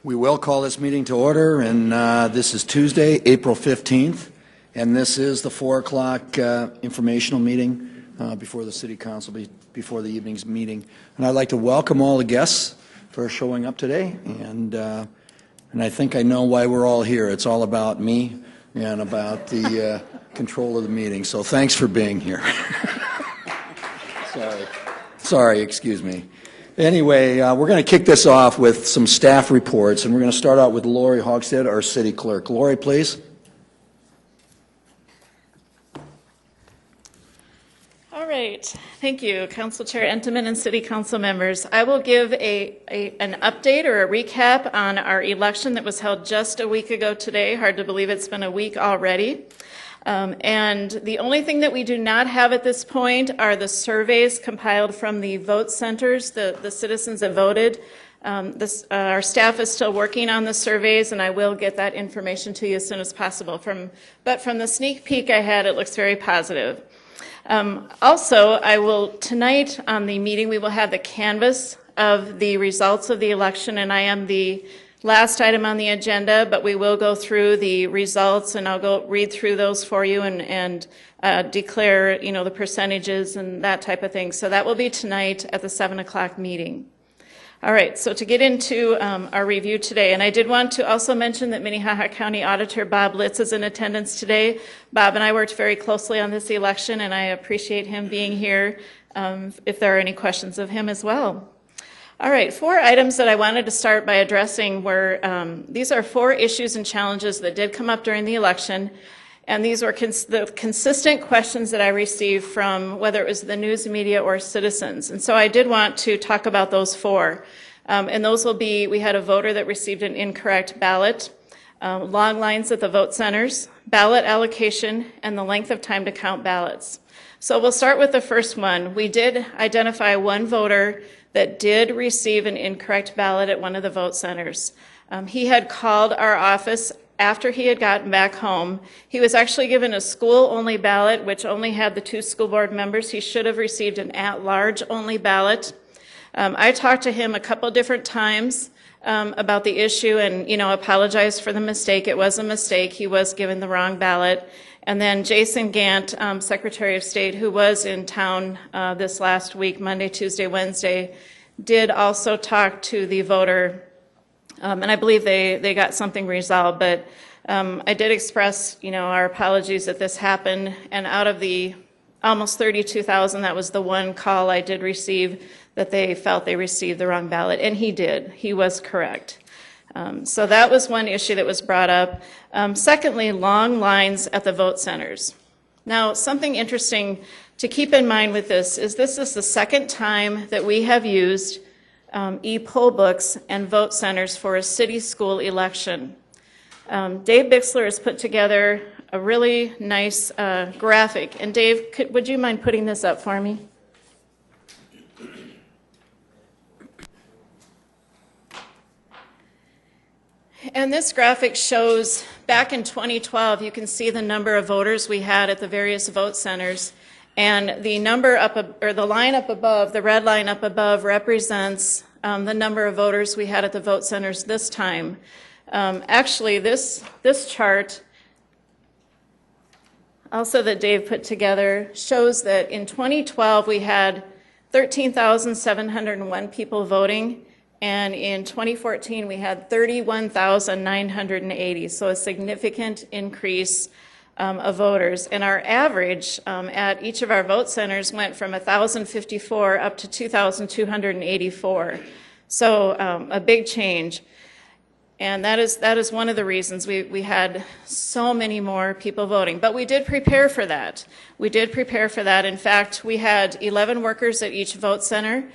We will call this meeting to order, and this is Tuesday, April 15th, and this is the 4 o'clock informational meeting before the City Council, before the evening's meeting. And I'd like to welcome all the guests for showing up today, and I think I know why we're all here. It's all about me and about the control of the meeting, so thanks for being here. Sorry, excuse me. Anyway, we're going to kick this off with some staff reports, and we're going to start out with Lori Hogstead, our city clerk. Lori, please. All right. Thank you, Council Chair Entenmann and City Council members. I will give an update or a recap on our election that was held just a week ago today. Hard to believe it's been a week already. And the only thing that we do not have at this point are the surveys compiled from the vote centers, the citizens that voted. Our staff is still working on the surveys, and I will get that information to you as soon as possible. But from the sneak peek I had, it looks very positive. Also, tonight on the meeting, we will have the canvas of the results of the election, and I am the last item on the agenda, but we will go through the results, and I'll go read through those for you and declare, the percentages and that type of thing. So that will be tonight at the 7 o'clock meeting. All right, so to get into our review today, and I did want to also mention that Minnehaha County Auditor Bob Litz is in attendance today. Bob and I worked very closely on this election, and I appreciate him being here if there are any questions of him as well. All right, 4 items that I wanted to start by addressing were, these are 4 issues and challenges that did come up during the election, and these were the consistent questions that I received from whether it was the news media or citizens. And so I did want to talk about those 4. And those will be, we had a voter that received an incorrect ballot, long lines at the vote centers, ballot allocation, and the length of time to count ballots. So we'll start with the first one. We did identify one voter that did receive an incorrect ballot at one of the vote centers. He had called our office after he had gotten back home. He was actually given a school-only ballot, which only had the 2 school board members. He should have received an at-large only ballot. I talked to him a couple different times about the issue and, apologized for the mistake. It was a mistake. He was given the wrong ballot. And then Jason Gant, Secretary of State, who was in town this last week, Monday, Tuesday, Wednesday, did also talk to the voter, and I believe they got something resolved. But I did express, our apologies that this happened. And out of the almost 32,000, that was the one call I did receive that they felt they received the wrong ballot, and he did. He was correct. So that was one issue that was brought up. Secondly, long lines at the vote centers. Now, something interesting to keep in mind with this is the second time that we have used e-poll books and vote centers for a city school election. Dave Bixler has put together a really nice graphic. And Dave, would you mind putting this up for me? And this graphic shows back in 2012, you can see the number of voters we had at the various vote centers. And the number the line up above, the red line up above, represents the number of voters we had at the vote centers this time. Actually, this chart, also that Dave put together, shows that in 2012 we had 13,701 people voting. And in 2014, we had 31,980, so a significant increase of voters. And our average at each of our vote centers went from 1,054 up to 2,284. So a big change. And that is one of the reasons we had so many more people voting. But we did prepare for that. In fact, we had 11 workers at each vote center.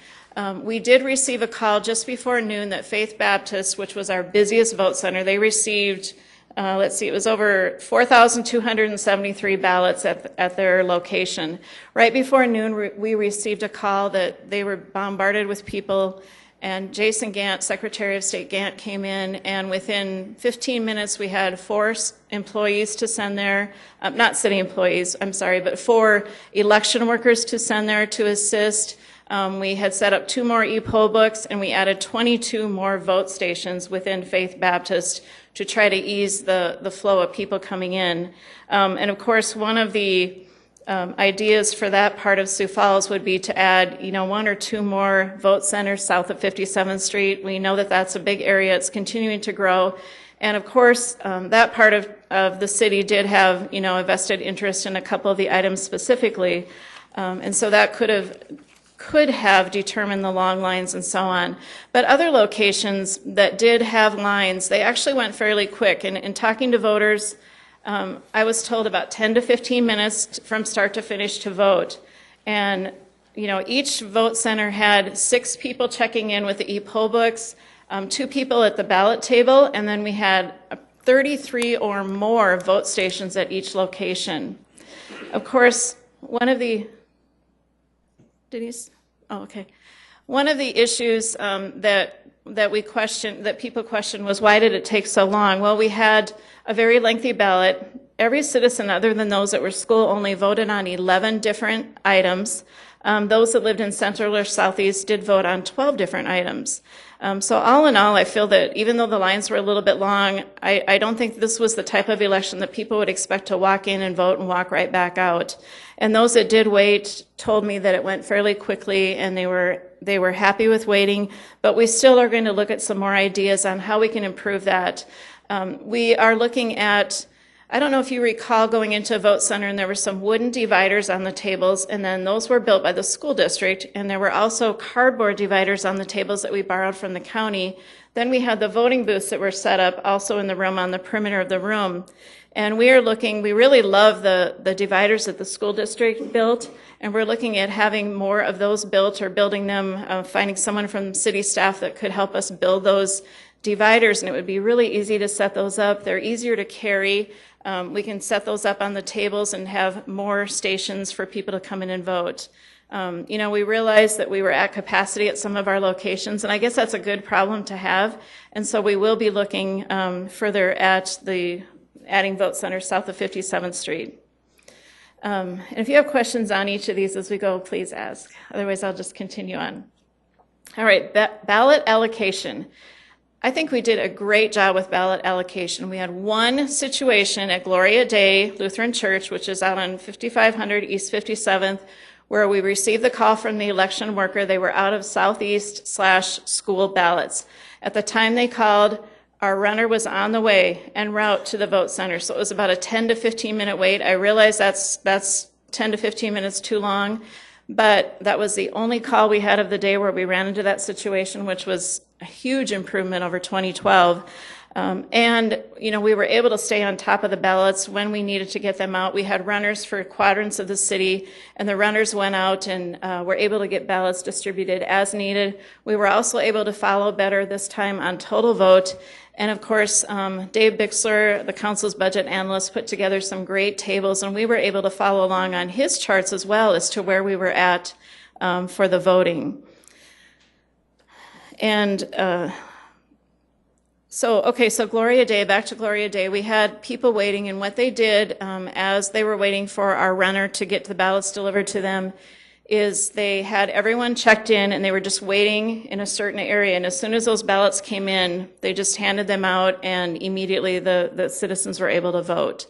We did receive a call just before noon that Faith Baptist, which was our busiest vote center, they received, it was over 4,273 ballots at their location. Right before noon, we received a call that they were bombarded with people, and Jason Gant, Secretary of State Gant, came in, and within 15 minutes, we had 4 employees to send there, not city employees, I'm sorry, but 4 election workers to send there to assist. We had set up 2 more e-poll books, and we added 22 more vote stations within Faith Baptist to try to ease the flow of people coming in. And of course, one of the ideas for that part of Sioux Falls would be to add, 1 or 2 more vote centers south of 57th Street. We know that that's a big area. It's continuing to grow. And of course, that part of the city did have, a vested interest in a couple of the items specifically. And so that could have determined the long lines and so on. But other locations that did have lines, they actually went fairly quick. And in talking to voters, I was told about 10 to 15 minutes from start to finish to vote. And, each vote center had 6 people checking in with the e-poll books, 2 people at the ballot table, and then we had 33 or more vote stations at each location. Of course, one of the issues that people questioned was, why did it take so long? Well, we had a very lengthy ballot. Every citizen other than those that were school only voted on 11 different items. Those that lived in Central or Southeast did vote on 12 different items. So all in all, I feel that even though the lines were a little bit long, I don't think this was the type of election that people would expect to walk in and vote and walk right back out. And those that did wait told me that it went fairly quickly and they were happy with waiting, but we still are going to look at some more ideas on how we can improve that. We are looking at, I don't know if you recall going into a vote center and there were some wooden dividers on the tables, and then those were built by the school district, and there were also cardboard dividers on the tables that we borrowed from the county. Then we had the voting booths that were set up also in the room on the perimeter of the room. And we really love the dividers that the school district built, and we're looking at having more of those built or building them, finding someone from city staff that could help us build those dividers, and it would be really easy to set those up. They're easier to carry. We can set those up on the tables and have more stations for people to come in and vote. We realized that we were at capacity at some of our locations, and I guess that's a good problem to have. And so we will be looking further at adding vote centers south of 57th Street. And if you have questions on each of these as we go, please ask. Otherwise, I'll just continue on. All right, ballot allocation. I think we did a great job with ballot allocation. We had one situation at Gloria Day Lutheran Church, which is out on 5500 East 57th, where we received the call from the election worker. They were out of Southeast/school ballots. At the time they called, our runner was on the way en route to the vote center. So it was about a 10 to 15 minute wait. I realize that's 10 to 15 minutes too long, but that was the only call we had of the day where we ran into that situation, which was a huge improvement over 2012. And we were able to stay on top of the ballots when we needed to get them out. We had runners for quadrants of the city, and the runners went out and were able to get ballots distributed as needed. We were also able to follow better this time on total vote. And of course, Dave Bixler, the council's budget analyst, put together some great tables, and we were able to follow along on his charts as well as to where we were at for the voting. And so Gloria Day, back to Gloria Day, we had people waiting, and what they did as they were waiting for our runner to get the ballots delivered to them is they had everyone checked in, and they were just waiting in a certain area, and as soon as those ballots came in, they just handed them out, and immediately the citizens were able to vote.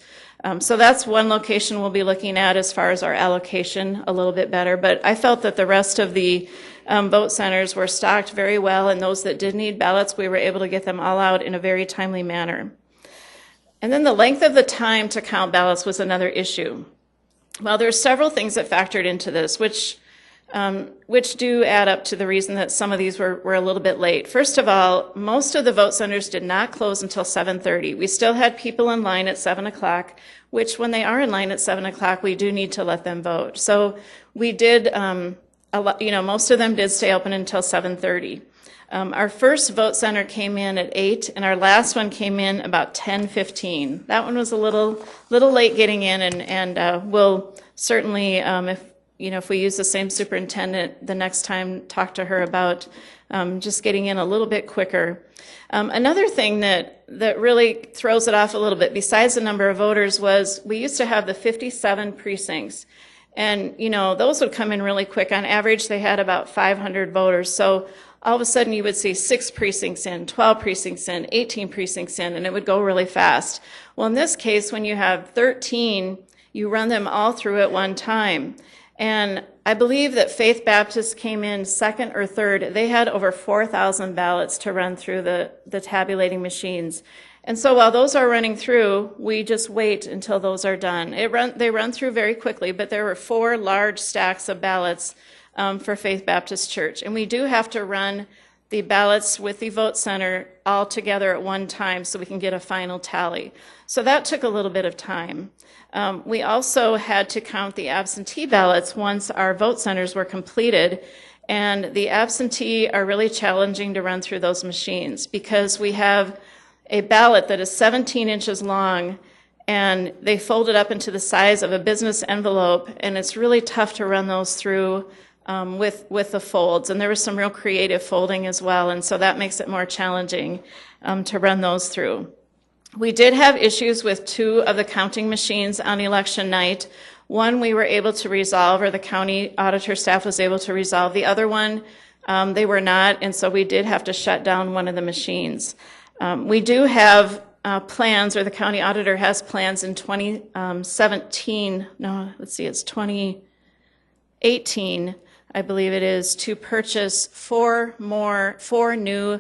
So that's one location we'll be looking at as far as our allocation a little bit better, but I felt that the rest of the vote centers were stocked very well, and those that did need ballots, we were able to get them all out in a very timely manner. And then the length of the time to count ballots was another issue. Well, there's several things that factored into this, which do add up to the reason that some of these were a little bit late. First of all, most of the vote centers did not close until 7:30. We still had people in line at 7 o'clock, which when they are in line at 7 o'clock, we do need to let them vote. So we did, most of them did stay open until 7:30. Our first vote center came in at 8, and our last one came in about 10:15. That one was a little late getting in, and we'll certainly, if we use the same superintendent the next time, talk to her about just getting in a little bit quicker. Another thing that really throws it off a little bit, besides the number of voters, was we used to have the 57 precincts. And, those would come in really quick. On average, they had about 500 voters. So all of a sudden you would see 6 precincts in, 12 precincts in, 18 precincts in, and it would go really fast. Well, in this case, when you have 13, you run them all through at one time. And I believe that Faith Baptist came in second or third. They had over 4,000 ballots to run through the tabulating machines. And so while those are running through, we just wait until those are done. They run through very quickly, but there were 4 large stacks of ballots for Faith Baptist Church. And we do have to run the ballots with the vote center all together at one time so we can get a final tally. So that took a little bit of time. We also had to count the absentee ballots once our vote centers were completed. And the absentee are really challenging to run through those machines because we have a ballot that is 17 inches long, and they fold it up into the size of a business envelope, and it's really tough to run those through with the folds. And there was some real creative folding as well, and so that makes it more challenging to run those through. We did have issues with 2 of the counting machines on election night. One we were able to resolve, or the county auditor staff was able to resolve. The other one, they were not, and so we did have to shut down one of the machines. We do have plans, or the county auditor has plans in 2017, it's 2018, I believe it is, to purchase 4 new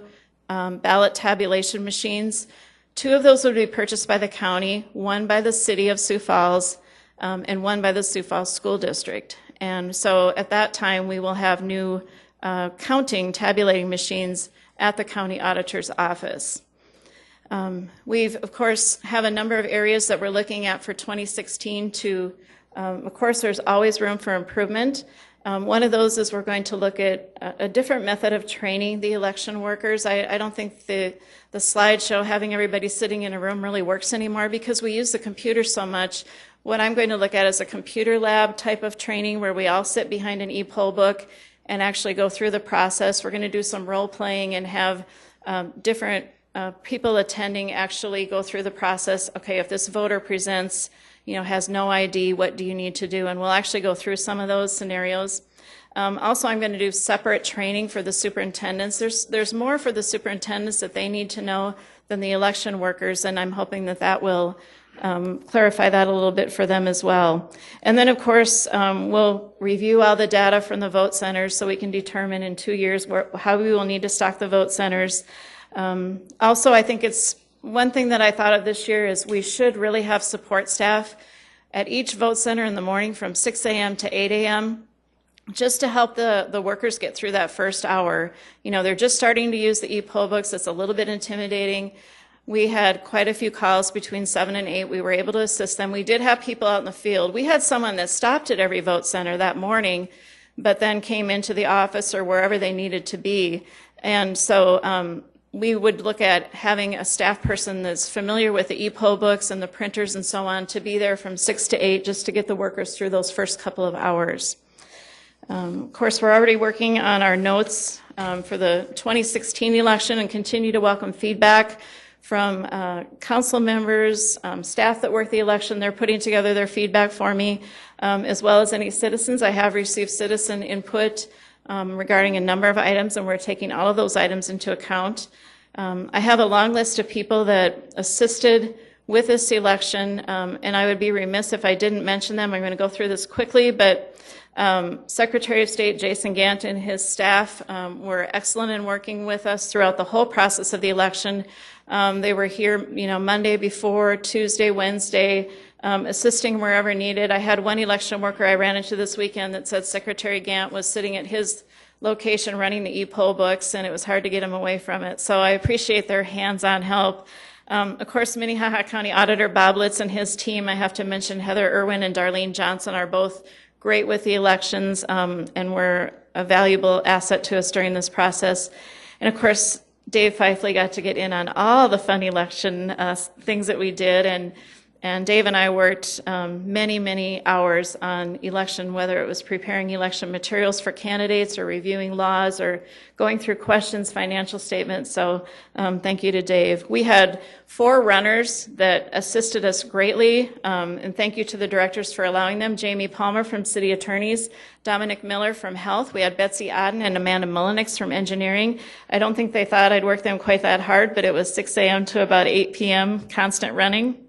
ballot tabulation machines. 2 of those would be purchased by the county, 1 by the City of Sioux Falls, and 1 by the Sioux Falls School District. And so at that time, we will have new tabulating machines at the county auditor's office. We've, of course, have a number of areas that we're looking at for 2016 to, of course, there's always room for improvement. One of those is we're going to look at a different method of training the election workers. I don't think the slideshow, having everybody sitting in a room, really works anymore because we use the computer so much. What I'm going to look at is a computer lab type of training where we all sit behind an e-poll book and actually go through the process. We're going to do some role playing and have different people attending actually go through the process. Okay, if this voter presents, has no ID, what do you need to do? And we'll actually go through some of those scenarios. Also, I'm going to do separate training for the superintendents. There's more for the superintendents that they need to know than the election workers, and I'm hoping that will clarify that a little bit for them as well. And then, of course, we'll review all the data from the vote centers so we can determine in 2 years how we will need to stock the vote centers. Also, I think it's one thing that I thought of this year is we should really have support staff at each vote center in the morning from 6 a.m. to 8 a.m. just to help the workers get through that first hour. They're just starting to use the e-poll books. It's a little bit intimidating. We had quite a few calls between 7 and 8. We were able to assist them. We did have people out in the field. We had someone that stopped at every vote center that morning, but then came into the office or wherever they needed to be. And so we would look at having a staff person that's familiar with the e-poll books and the printers and so on to be there from 6 to 8 just to get the workers through those first couple of hours. Of course, we're already working on our notes for the 2016 election and continue to welcome feedback from council members, staff that work the election. They're putting together their feedback for me, as well as any citizens. I have received citizen input regarding a number of items, and we're taking all of those items into account. I have a long list of people that assisted with this election, and I would be remiss if I didn't mention them. I'm going to go through this quickly, but Secretary of State Jason Gant and his staff were excellent in working with us throughout the whole process of the election. They were here, Monday before, Tuesday, Wednesday, assisting wherever needed. I had one election worker I ran into this weekend that said Secretary Gant was sitting at his location running the e-poll books, and it was hard to get him away from it. So I appreciate their hands-on help. Of course, Minnehaha County Auditor Bob Litz and his team, I have to mention Heather Irwin and Darlene Johnson are both great with the elections and were a valuable asset to us during this process. And of course, Dave Fifley got to get in on all the fun election things that we did, and And Dave and I worked many, many hours on election, whether it was preparing election materials for candidates or reviewing laws or going through questions, financial statements. So thank you to Dave. We had 4 runners that assisted us greatly, and thank you to the directors for allowing them. Jamie Palmer from City Attorneys, Dominic Miller from Health. We had Betsy Odden and Amanda Mullenix from Engineering. I don't think they thought I'd work them quite that hard, but it was 6 a.m. to about 8 p.m. constant running.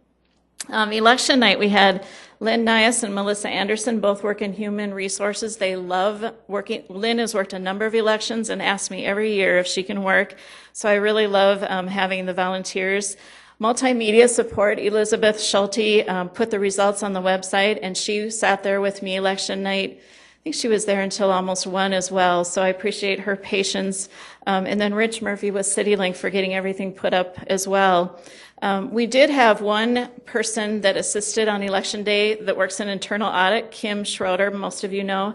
Election night, we had Lynn Nias and Melissa Anderson, both work in human resources. They love working. Lynn has worked a number of elections and asks me every year if she can work. So I really love having the volunteers. Multimedia support, Elizabeth Schulte put the results on the website, and she sat there with me election night. I think she was there until almost 1 as well, so I appreciate her patience. And then Rich Murphy with CityLink for getting everything put up as well. We did have one person that assisted on election day that works in internal audit, Kim Schroeder, most of you know.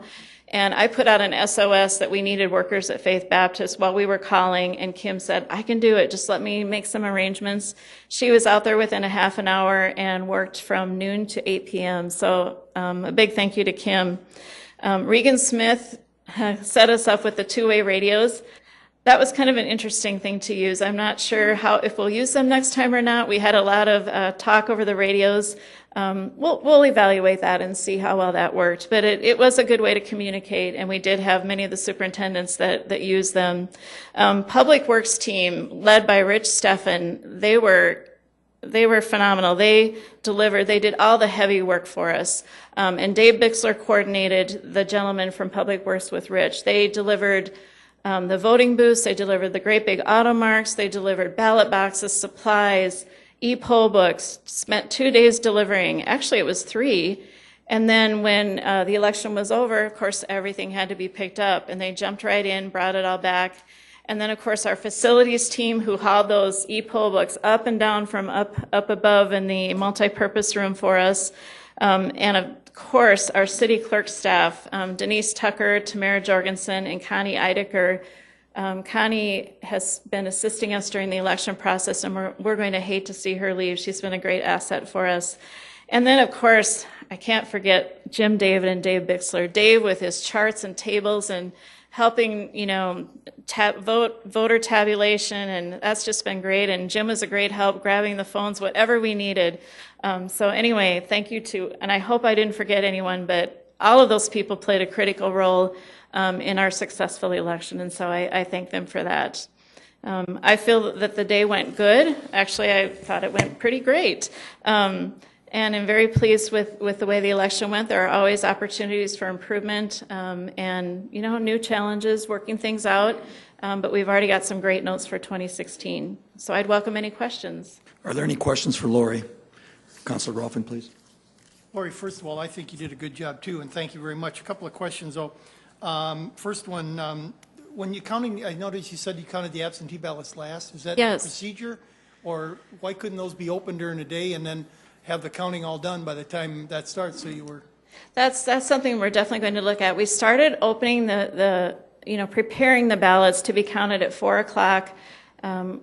And I put out an SOS that we needed workers at Faith Baptist while we were calling, and Kim said, I can do it, just let me make some arrangements. She was out there within a half an hour and worked from noon to 8 p.m. So a big thank you to Kim. Regan Smith set us up with the 2-way radios. That was kind of an interesting thing to use. I'm not sure if we'll use them next time or not. We had a lot of talk over the radios. We'll evaluate that and see how well that worked. But it was a good way to communicate, and we did have many of the superintendents that used them. Public Works team, led by Rich Steffen, they were phenomenal. They delivered. They did all the heavy work for us. And Dave Bixler coordinated the gentleman from Public Works with Rich. They delivered the voting booths, they delivered the great big auto marks, they delivered ballot boxes, supplies, e-poll books, spent 2 days delivering. Actually, it was 3. And then when the election was over, of course, everything had to be picked up, and they jumped right in, brought it all back. And then, of course, our facilities team who hauled those e-poll books up and down from up above in the multi-purpose room for us. And of course, our city clerk staff, Denise Tucker, Tamara Jorgensen, and Connie Eidecker. Connie has been assisting us during the election process, and we're going to hate to see her leave. She's been a great asset for us. And then, of course, I can't forget Jim David and Dave Bixler. Dave with his charts and tables and helping, voter tabulation, and that's just been great. And Jim was a great help grabbing the phones, whatever we needed. So anyway, thank you and I hope I didn't forget anyone, but all of those people played a critical role in our successful election, and so I thank them for that. I feel that the day went good. Actually, I thought it went pretty great. And I'm very pleased with the way the election went. There are always opportunities for improvement and, new challenges, working things out. But we've already got some great notes for 2016. So I'd welcome any questions. Are there any questions for Lori? Councilor Rolfing, please. Lori, first of all, I think you did a good job, too, and thank you very much. A couple of questions, though. First one, when you're counting, I noticed you said you counted the absentee ballots last. Is that Yes. a procedure? Or why couldn't those be open during the day and then have the counting all done by the time that starts, so you were? That's something we're definitely going to look at. We started opening preparing the ballots to be counted at 4 o'clock.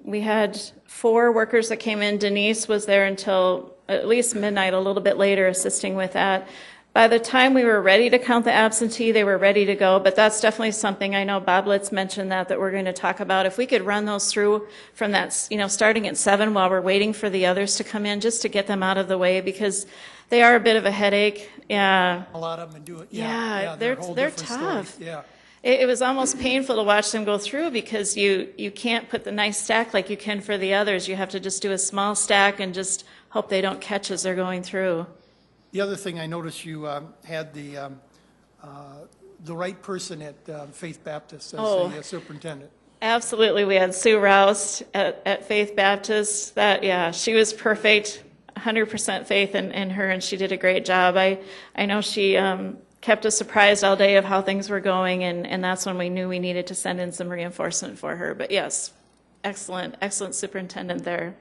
We had 4 workers that came in. Denise was there until at least midnight, a little bit later, assisting with that. By the time we were ready to count the absentee, they were ready to go, but that's definitely something, I know Bob Litz mentioned that we're going to talk about. If we could run those through from that, starting at 7 while we're waiting for the others to come in, just to get them out of the way, because they are a bit of a headache. Yeah. A lot of them do it. Yeah, they're tough. Stories. Yeah. It was almost painful to watch them go through, because you can't put the nice stack like you can for the others. You have to just do a small stack and just hope they don't catch as they're going through. The other thing I noticed, you had the right person at Faith Baptist as the superintendent. Absolutely. We had Sue Roust at Faith Baptist. She was perfect, 100% faith in her, and she did a great job. I know she kept us surprised all day of how things were going, and that's when we knew we needed to send in some reinforcement for her. But yes, excellent superintendent there.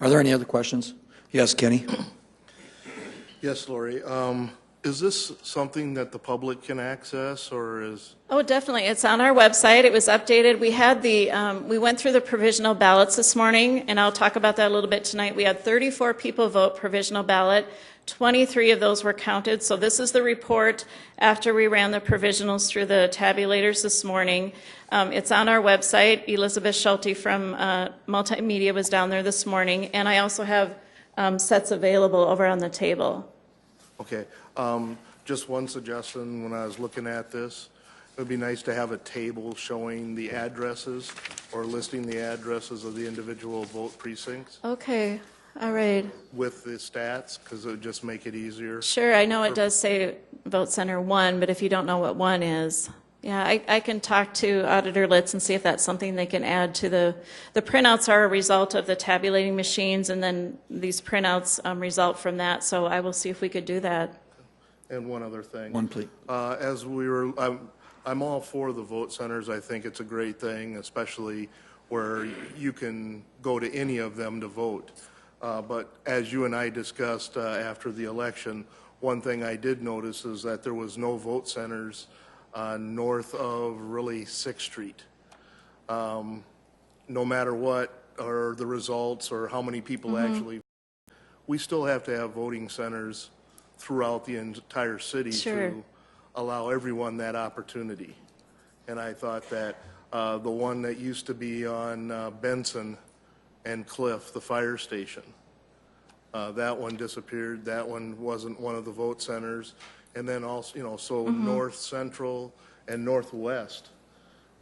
Are there any other questions? Yes, Kenny. Yes, Lori. Is this something that the public can access, or is? Oh, definitely. It's on our website. It was updated. We had we went through the provisional ballots this morning, and I'll talk about that a little bit tonight. We had 34 people vote provisional ballot. 23 of those were counted. So this is the report after we ran the provisionals through the tabulators this morning. It's on our website. Elizabeth Schulte from Multimedia was down there this morning, and I also have sets available over on the table. Okay. Just one suggestion when I was looking at this. It would be nice to have a table showing the addresses or listing the addresses of the individual vote precincts Okay. All right. with the stats, because it would just make it easier. Sure. I know it does say Vote Center 1, but if you don't know what 1 is, yeah, I can talk to Auditor Litz and see if that's something they can add to the printouts are a result of the tabulating machines, and then these printouts result from that. So I will see if we could do that. And one other thing. One, please. As we were, I'm all for the vote centers. I think it's a great thing, especially where you can go to any of them to vote. But as you and I discussed after the election, one thing I did notice is that there was no vote centers north of really 6th Street. No matter what are the results or how many people actually, we still have to have voting centers throughout the entire city to allow everyone that opportunity. And I thought that the one that used to be on Benson and Cliff, the fire station, that one disappeared. That one wasn't one of the vote centers. And then also, so North Central and Northwest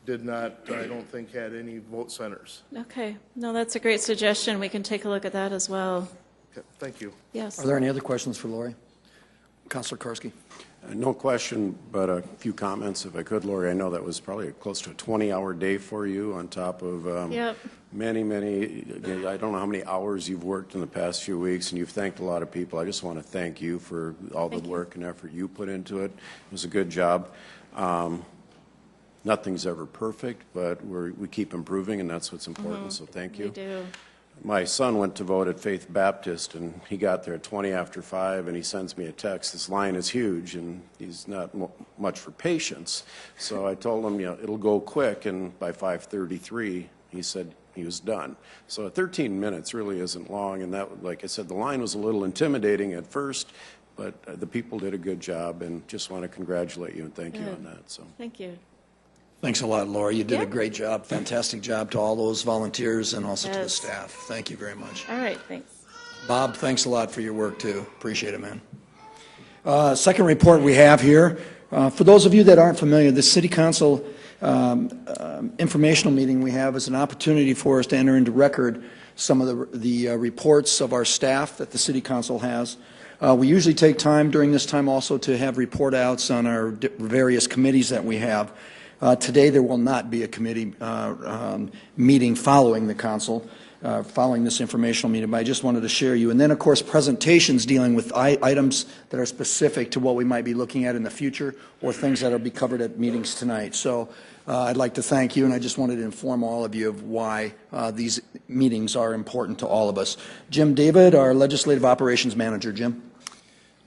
did not, I don't think, had any vote centers. Okay. No, that's a great suggestion. We can take a look at that as well. Okay, thank you. Yes. Are there any other questions for Lori? Councilor Karski. No question, but a few comments, if I could, Lori. I know that was probably close to a 20-hour day for you on top of many, I don't know how many hours you've worked in the past few weeks, and you've thanked a lot of people. I just want to thank you for all the work and effort you put into it. It was a good job. Nothing's ever perfect, but we keep improving, and that's what's important, so thank you. We do. My son went to vote at Faith Baptist, and he got there at 20 after 5, and he sends me a text. This line is huge, and he's not much for patience. So I told him, it'll go quick, and by 5:33, he said he was done. So 13 minutes really isn't long, and that, like I said, the line was a little intimidating at first, but the people did a good job, and just want to congratulate you and thank you on that. So Thank you. Thanks a lot, Lori. You did a Yep. great job, fantastic job to all those volunteers and also to the staff. Thank you very much. All right. Thanks. Bob, thanks a lot for your work, too. Appreciate it, man. Second report we have here, for those of you that aren't familiar, the City Council informational meeting we have is an opportunity for us to enter into record some of the reports of our staff that the City Council has. We usually take time during this time also to have report outs on our various committees that we have. Today there will not be a committee meeting following the council, following this informational meeting, but I just wanted to share you. And then, of course, presentations dealing with items that are specific to what we might be looking at in the future or things that will be covered at meetings tonight. So I'd like to thank you, and I just wanted to inform all of you of why these meetings are important to all of us. Jim David, our Legislative Operations Manager. Jim.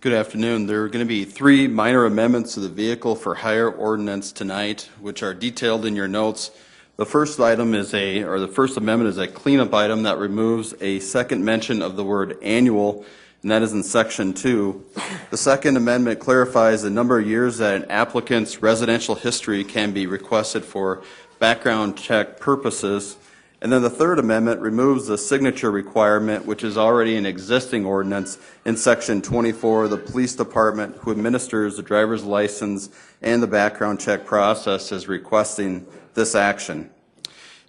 Good afternoon. There are going to be 3 minor amendments to the Vehicle for Hire ordinance tonight, which are detailed in your notes. The first amendment is a cleanup item that removes a second mention of the word annual, and that is in section 2. The second amendment clarifies the number of years that an applicant's residential history can be requested for background check purposes. And then the third amendment removes the signature requirement, which is already an existing ordinance in section 24 of the police department, who administers the driver's license and the background check process, is requesting this action.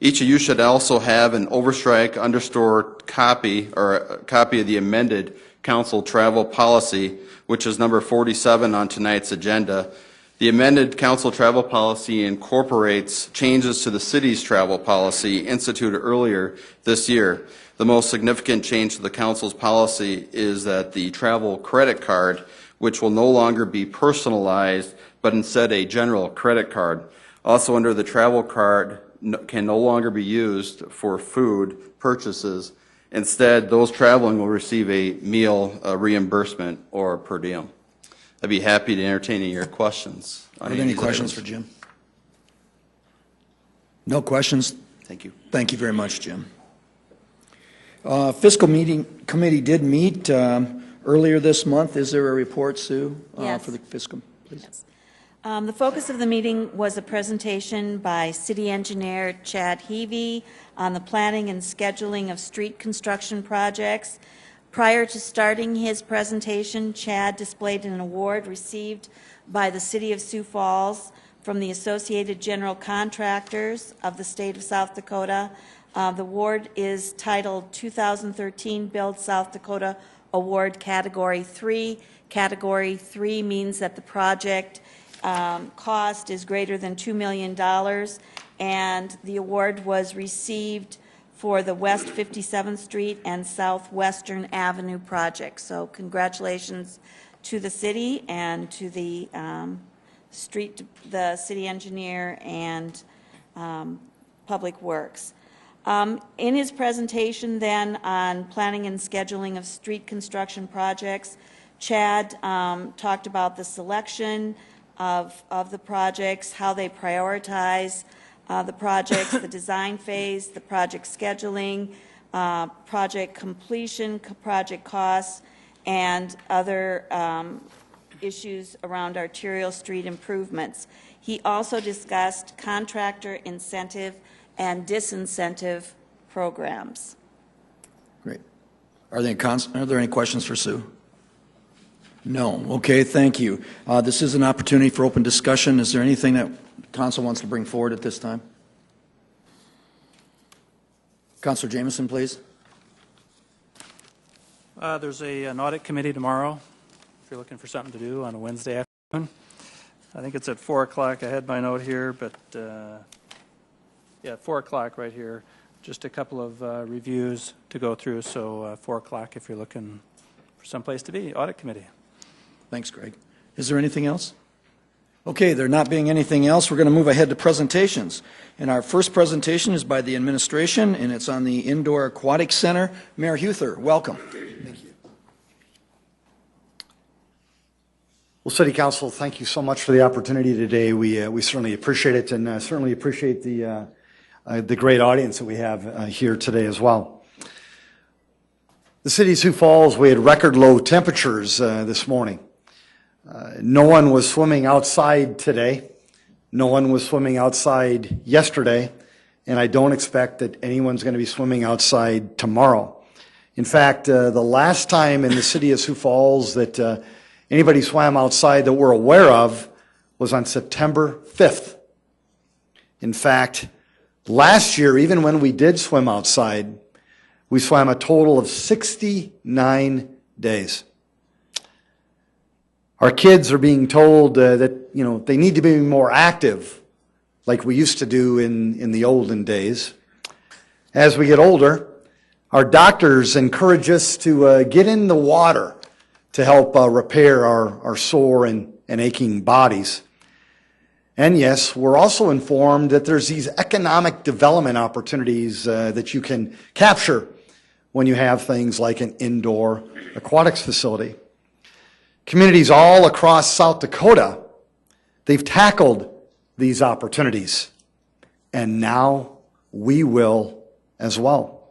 Each of you should also have an overstrike underscore copy or a copy of the amended council travel policy, which is number 47 on tonight's agenda. The amended council travel policy incorporates changes to the city's travel policy instituted earlier this year. The most significant change to the council's policy is that the travel credit card, which will no longer be personalized, but instead a general credit card. Also under the travel card can no longer be used for food purchases. Instead, those traveling will receive a meal reimbursement or per diem. I'd be happy to entertain any of your questions. Are there any questions for Jim? No questions? Thank you. Thank you very much, Jim. Fiscal committee did meet earlier this month. Is there a report, Sue, Yes. for the fiscal? Please. Yes. The focus of the meeting was a presentation by City Engineer Chad Heavey on the planning and scheduling of street construction projects. Prior to starting his presentation, Chad displayed an award received by the City of Sioux Falls from the Associated General Contractors of the State of South Dakota. The award is titled 2013 Build South Dakota Award Category 3. Category 3 means that the project cost is greater than $2 million, and the award was received for the West 57th Street and Southwestern Avenue project. So congratulations to the city and to the city engineer and Public Works. In his presentation then on planning and scheduling of street construction projects, Chad talked about the selection of the projects, how they prioritize the projects, the design phase, the project scheduling, project completion, project costs, and other issues around arterial street improvements. He also discussed contractor incentive and disincentive programs. Great. Are there any questions for Sue? No. Okay, thank you. This is an opportunity for open discussion. Is there anything that Council wants to bring forward at this time? Councilor Jameson, please. There's an audit committee tomorrow, if you're looking for something to do on a Wednesday afternoon. I think it's at 4 o'clock. I had my note here, but yeah, 4 o'clock right here. Just a couple of reviews to go through, so 4 o'clock if you're looking for someplace to be, audit committee. Thanks, Greg. Is there anything else? Okay, there not being anything else, we're going to move ahead to presentations. And our first presentation is by the administration, and it's on the Indoor Aquatic Center. Mayor Huther, welcome. Thank you. Well, City Council, thank you so much for the opportunity today. We certainly appreciate it, and certainly appreciate the great audience that we have here today as well. The City of Sioux Falls, we had record low temperatures this morning. No one was swimming outside today. No one was swimming outside yesterday, and I don't expect that anyone's going to be swimming outside tomorrow. In fact, the last time in the City of Sioux Falls that anybody swam outside that we're aware of was on September 5th. In fact, last year, even when we did swim outside, we swam a total of 69 days. Our kids are being told that they need to be more active, like we used to do in the olden days. As we get older, our doctors encourage us to get in the water to help repair our sore and aching bodies. And yes, we're also informed that there's these economic development opportunities that you can capture when you have things like an indoor aquatics facility. Communities all across South Dakota, they've tackled these opportunities, and now we will as well.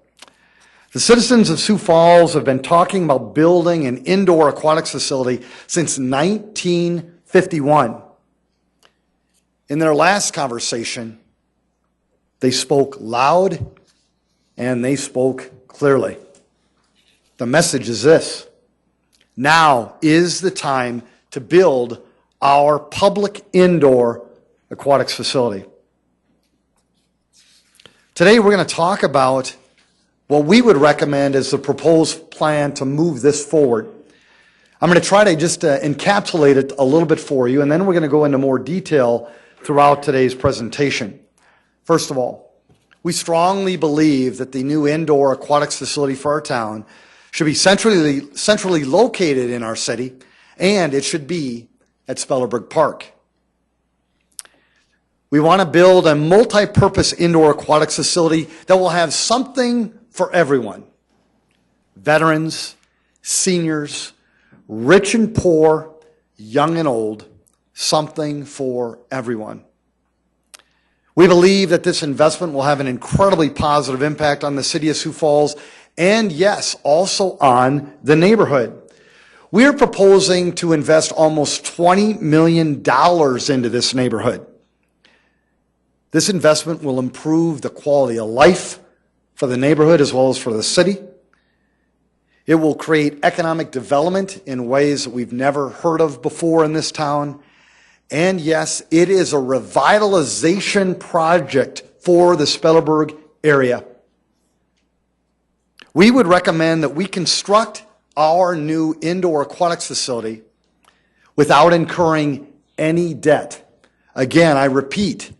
The citizens of Sioux Falls have been talking about building an indoor aquatics facility since 1951. In their last conversation, they spoke loud and they spoke clearly. The message is this: now is the time to build our public indoor aquatics facility. Today we're going to talk about what we would recommend as the proposed plan to move this forward. I'm going to try to just encapsulate it a little bit for you, and then we're going to go into more detail throughout today's presentation. First of all, we strongly believe that the new indoor aquatics facility for our town should be centrally located in our city, and it should be at Spellerberg Park. We want to build a multi-purpose indoor aquatics facility that will have something for everyone: veterans, seniors, rich and poor, young and old, something for everyone. We believe that this investment will have an incredibly positive impact on the city of Sioux Falls and, yes, also on the neighborhood. We are proposing to invest almost $20 million into this neighborhood. This investment will improve the quality of life for the neighborhood as well as for the city. It will create economic development in ways that we've never heard of before in this town. And yes, it is a revitalization project for the Spellerberg area. We would recommend that we construct our new indoor aquatics facility without incurring any debt. Again, I repeat,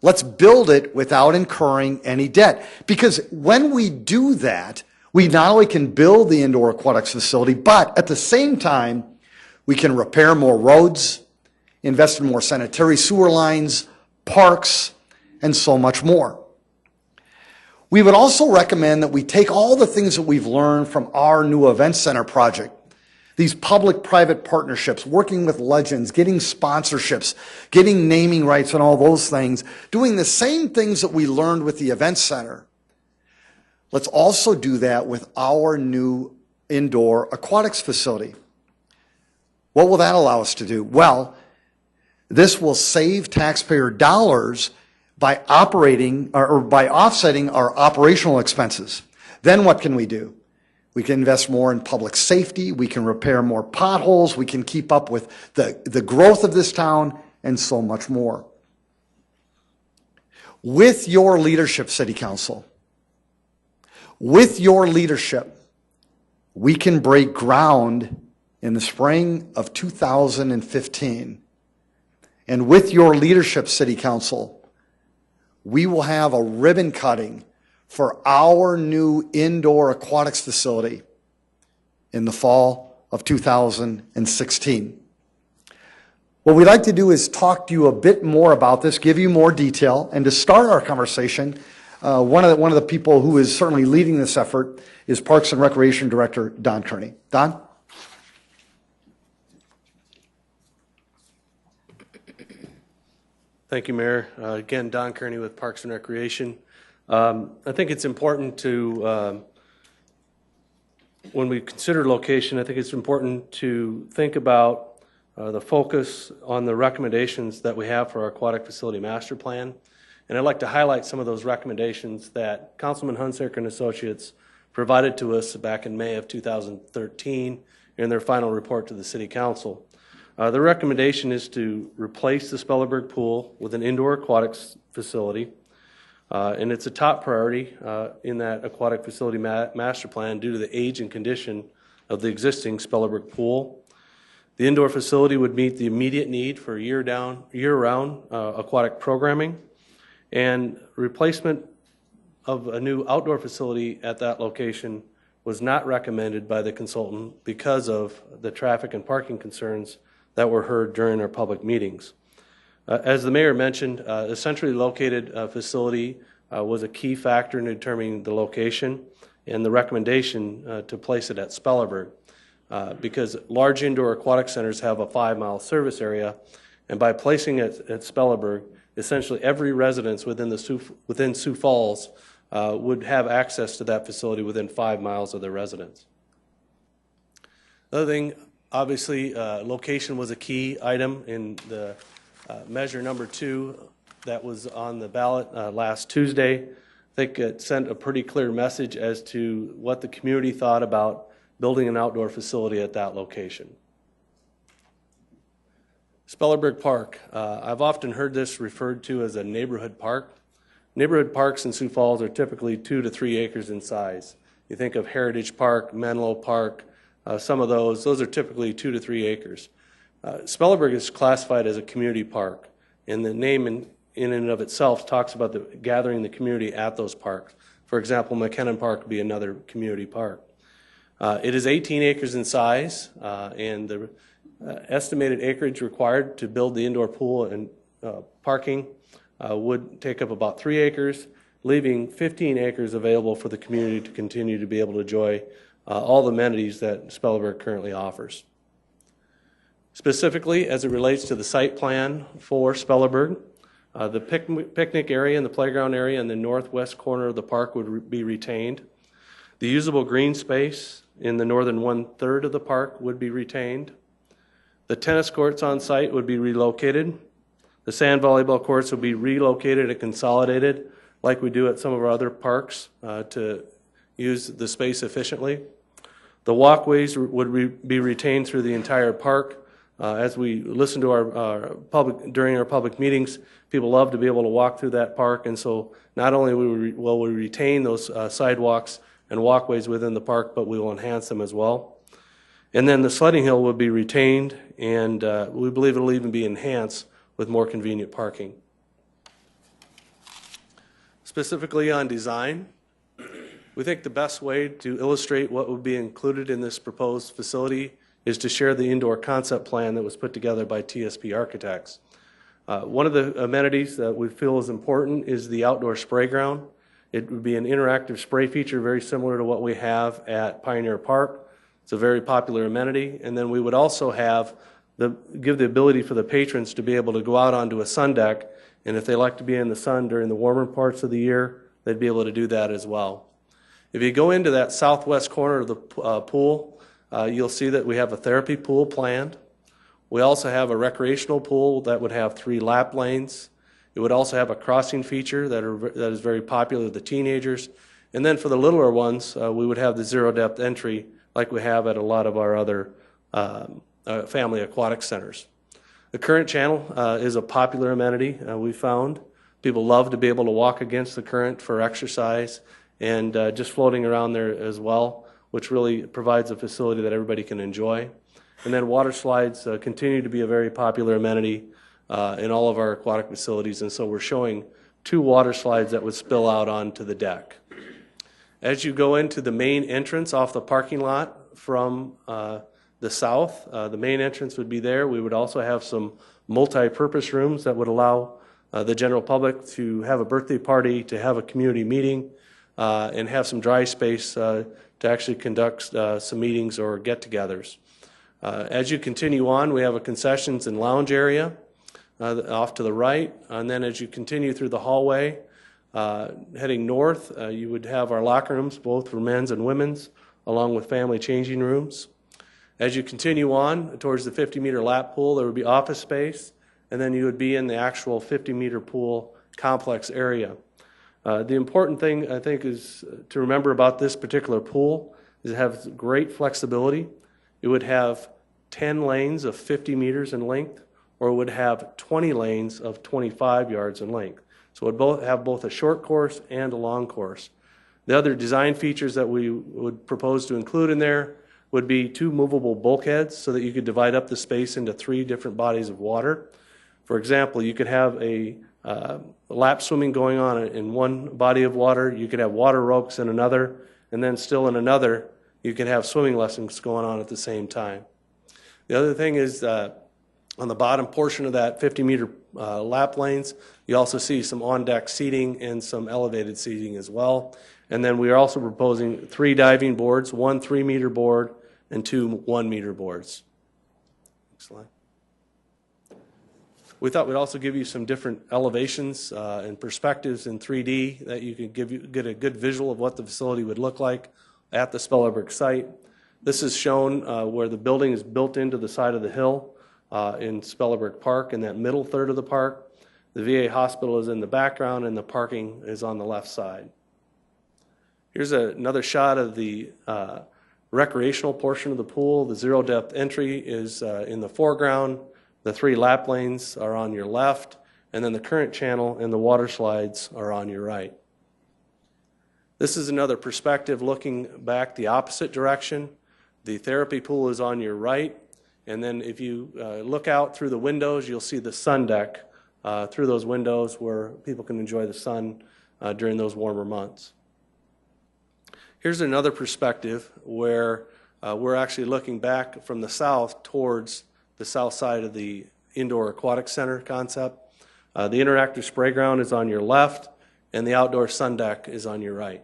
let's build it without incurring any debt. Because when we do that, we not only can build the indoor aquatics facility, but at the same time, we can repair more roads, invest in more sanitary sewer lines, parks, and so much more. We would also recommend that we take all the things that we've learned from our new event center project, these public-private partnerships, working with legends, getting sponsorships, getting naming rights and all those things, doing the same things that we learned with the event center. Let's also do that with our new indoor aquatics facility. What will that allow us to do? Well, this will save taxpayer dollars by operating or by offsetting our operational expenses. Then what can we do? We can invest more in public safety. We can repair more potholes. We can keep up with the growth of this town and so much more. With your leadership, City Council, with your leadership, we can break ground in the spring of 2015. And with your leadership, City Council, we will have a ribbon cutting for our new indoor aquatics facility in the fall of 2016. What we'd like to do is talk to you a bit more about this, give you more detail, and to start our conversation, one of the people who is certainly leading this effort is Parks and Recreation Director Don Kearney. Don? Thank you, Mayor. Again, Don Kearney with Parks and Recreation. I think it's important to, when we consider location, I think it's important to think about the focus on the recommendations that we have for our aquatic facility master plan. And I'd like to highlight some of those recommendations that Councilman Hunsaker and Associates provided to us back in May of 2013 in their final report to the City Council. The recommendation is to replace the Spellerberg pool with an indoor aquatics facility, and it's a top priority in that aquatic facility master plan due to the age and condition of the existing Spellerberg pool. The indoor facility would meet the immediate need for year-round aquatic programming, and replacement of a new outdoor facility at that location was not recommended by the consultant because of the traffic and parking concerns that were heard during our public meetings. As the mayor mentioned, a centrally located facility was a key factor in determining the location and the recommendation to place it at Spellerberg because large indoor aquatic centers have a 5-mile service area, and by placing it at Spellerberg, essentially every residence within Sioux Falls would have access to that facility within 5 miles of their residence. Another thing, obviously, location was a key item in the measure number 2 that was on the ballot last Tuesday. I think it sent a pretty clear message as to what the community thought about building an outdoor facility at that location. Spellerberg Park. I've often heard this referred to as a neighborhood park. Neighborhood parks in Sioux Falls are typically 2 to 3 acres in size. You think of Heritage Park, Menlo Park, some of those are typically 2 to 3 acres. Spellerberg is classified as a community park, and the name in and of itself talks about gathering the community at those parks. For example, McKinnon Park would be another community park. It is 18 acres in size, and the estimated acreage required to build the indoor pool and parking would take up about 3 acres, leaving 15 acres available for the community to continue to be able to enjoy all the amenities that Spellerberg currently offers. Specifically, as it relates to the site plan for Spellerberg, the picnic area and the playground area in the northwest corner of the park would be retained. The usable green space in the northern 1/3 of the park would be retained. The tennis courts on site would be relocated. The sand volleyball courts would be relocated and consolidated like we do at some of our other parks to use the space efficiently. The walkways would be retained through the entire park. As we listen to during our public meetings, people love to be able to walk through that park, and so not only will we retain those sidewalks and walkways within the park, but we will enhance them as well. And then the sledding hill would be retained, and we believe it'll even be enhanced with more convenient parking. Specifically on design, we think the best way to illustrate what would be included in this proposed facility is to share the indoor concept plan that was put together by TSP Architects. One of the amenities that we feel is important is the outdoor spray ground. It would be an interactive spray feature very similar to what we have at Pioneer Park. It's a very popular amenity. And then we would also give the ability for the patrons to be able to go out onto a sun deck, and if they like to be in the sun during the warmer parts of the year, they'd be able to do that as well. If you go into that southwest corner of the pool, you'll see that we have a therapy pool planned. We also have a recreational pool that would have 3 lap lanes. It would also have a crossing feature that is very popular with the teenagers. And then for the littler ones, we would have the zero depth entry like we have at a lot of our other family aquatic centers. The current channel is a popular amenity we found. People love to be able to walk against the current for exercise and just floating around there as well, which really provides a facility that everybody can enjoy. And then water slides continue to be a very popular amenity in all of our aquatic facilities, and so we're showing 2 water slides that would spill out onto the deck. As you go into the main entrance off the parking lot from the south, the main entrance would be there. We would also have some multi-purpose rooms that would allow the general public to have a birthday party, to have a community meeting, and have some dry space to actually conduct some meetings or get-togethers. As you continue on, we have a concessions and lounge area off to the right, and then as you continue through the hallway, heading north, you would have our locker rooms, both for men's and women's, along with family changing rooms. As you continue on towards the 50-meter lap pool, there would be office space, and then you would be in the actual 50-meter pool complex area. The important thing, I think, is to remember about this particular pool is it has great flexibility. It would have 10 lanes of 50 meters in length, or it would have 20 lanes of 25 yards in length. So it would have both a short course and a long course. The other design features that we would propose to include in there would be 2 movable bulkheads so that you could divide up the space into 3 different bodies of water. For example, you could have a lap swimming going on in one body of water, you could have water ropes in another, and then still in another, you could have swimming lessons going on at the same time. The other thing is on the bottom portion of that 50-meter lap lanes, you also see some on-deck seating and some elevated seating as well. And then we are also proposing 3 diving boards, 1 3-meter board and 2 1-meter boards. Next slide. We thought we'd also give you some different elevations and perspectives in 3D that you could get a good visual of what the facility would look like at the Spellerberg site. This is shown where the building is built into the side of the hill in Spellerberg Park, in that middle third of the park. The VA hospital is in the background and the parking is on the left side. Here's another shot of the recreational portion of the pool. The zero depth entry is in the foreground. The 3 lap lanes are on your left, and then the current channel and the water slides are on your right. This is another perspective looking back the opposite direction. The therapy pool is on your right, and then if you look out through the windows, you'll see the sun deck through those windows where people can enjoy the sun during those warmer months. Here's another perspective where we're actually looking back from the south towards the south side of the indoor aquatic center concept. The interactive spray ground is on your left, and the outdoor sun deck is on your right.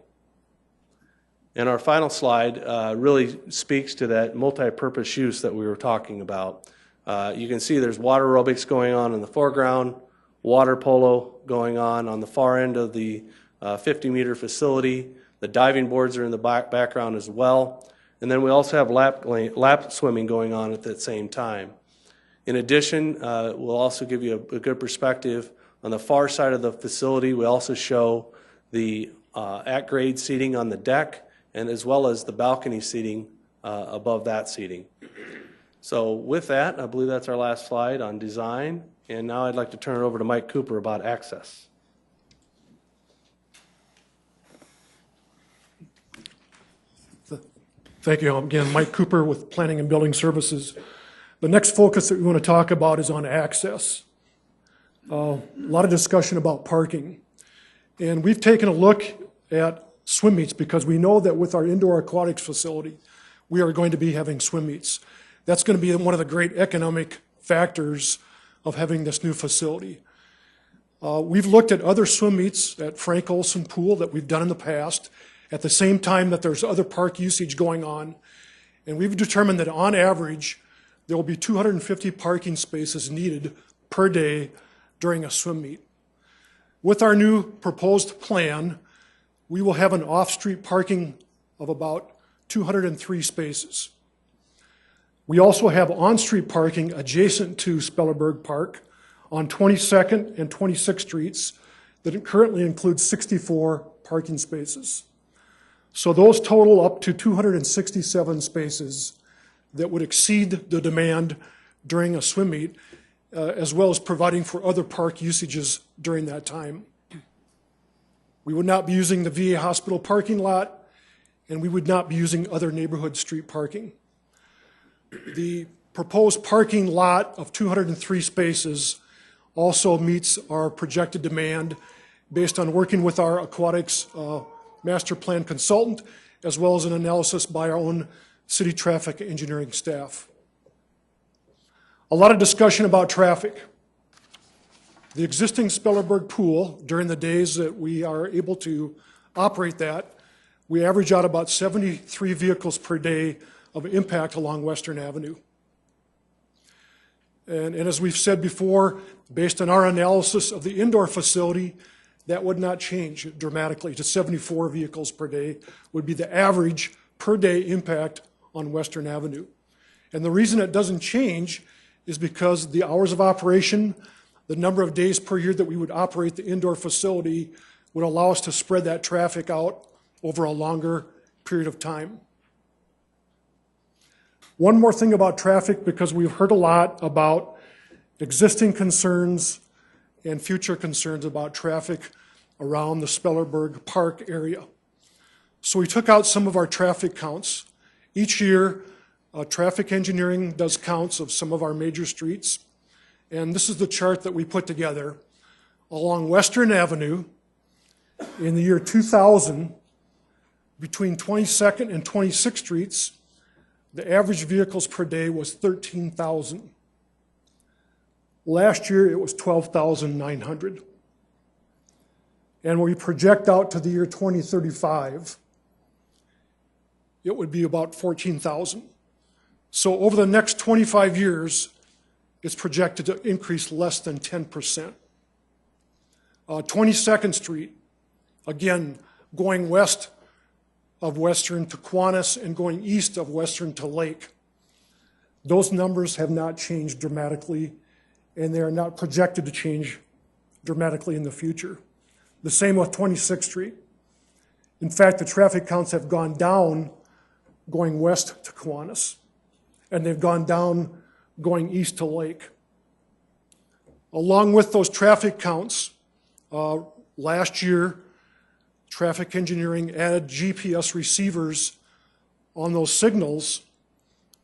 And our final slide really speaks to that multi-purpose use that we were talking about. You can see there's water aerobics going on in the foreground, water polo going on the far end of the 50-meter facility. The diving boards are in the background as well. And then we also have lap swimming going on at that same time. In addition, we'll also give you a good perspective. On the far side of the facility, we also show the at-grade seating on the deck, and as well as the balcony seating above that seating. So with that, I believe that's our last slide on design. And now I'd like to turn it over to Mike Cooper about access. Thank you. Again, Mike Cooper with Planning and Building Services. The next focus that we want to talk about is on access. A lot of discussion about parking. And we've taken a look at swim meets because we know that with our indoor aquatics facility, we are going to be having swim meets. That's going to be one of the great economic factors of having this new facility. We've looked at other swim meets at Frank Olson Pool that we've done in the past, at the same time that there's other park usage going on. And we've determined that on average, there will be 250 parking spaces needed per day during a swim meet. With our new proposed plan, we will have an off-street parking of about 203 spaces. We also have on-street parking adjacent to Spellerberg Park on 22nd and 26th Streets that currently includes 64 parking spaces. So those total up to 267 spaces that would exceed the demand during a swim meet, as well as providing for other park usages during that time. We would not be using the VA hospital parking lot, and we would not be using other neighborhood street parking. The proposed parking lot of 203 spaces also meets our projected demand based on working with our aquatics master plan consultant, as well as an analysis by our own city traffic engineering staff. A lot of discussion about traffic. The existing Spellerberg Pool, during the days that we are able to operate that, we average out about 73 vehicles per day of impact along Western Avenue. And as we've said before, based on our analysis of the indoor facility, that would not change dramatically to 74 vehicles per day would be the average per day impact on Western Avenue. And the reason it doesn't change is because the hours of operation, the number of days per year that we would operate the indoor facility would allow us to spread that traffic out over a longer period of time. One more thing about traffic, because we've heard a lot about existing concerns and future concerns about traffic around the Spellerberg Park area. So we took out some of our traffic counts. Each year, traffic engineering does counts of some of our major streets. And this is the chart that we put together. Along Western Avenue, in the year 2000, between 22nd and 26th Streets, the average vehicles per day was 13,000. Last year, it was 12,900. And when we project out to the year 2035, it would be about 14,000. So over the next 25 years, it's projected to increase less than 10%. 22nd Street, again, going west of Western to Kiwanis and going east of Western to Lake. Those numbers have not changed dramatically, and they are not projected to change dramatically in the future. The same with 26th Street. In fact, the traffic counts have gone down going west to Kiwanis, and they've gone down going east to Lake. Along with those traffic counts, last year, traffic engineering added GPS receivers on those signals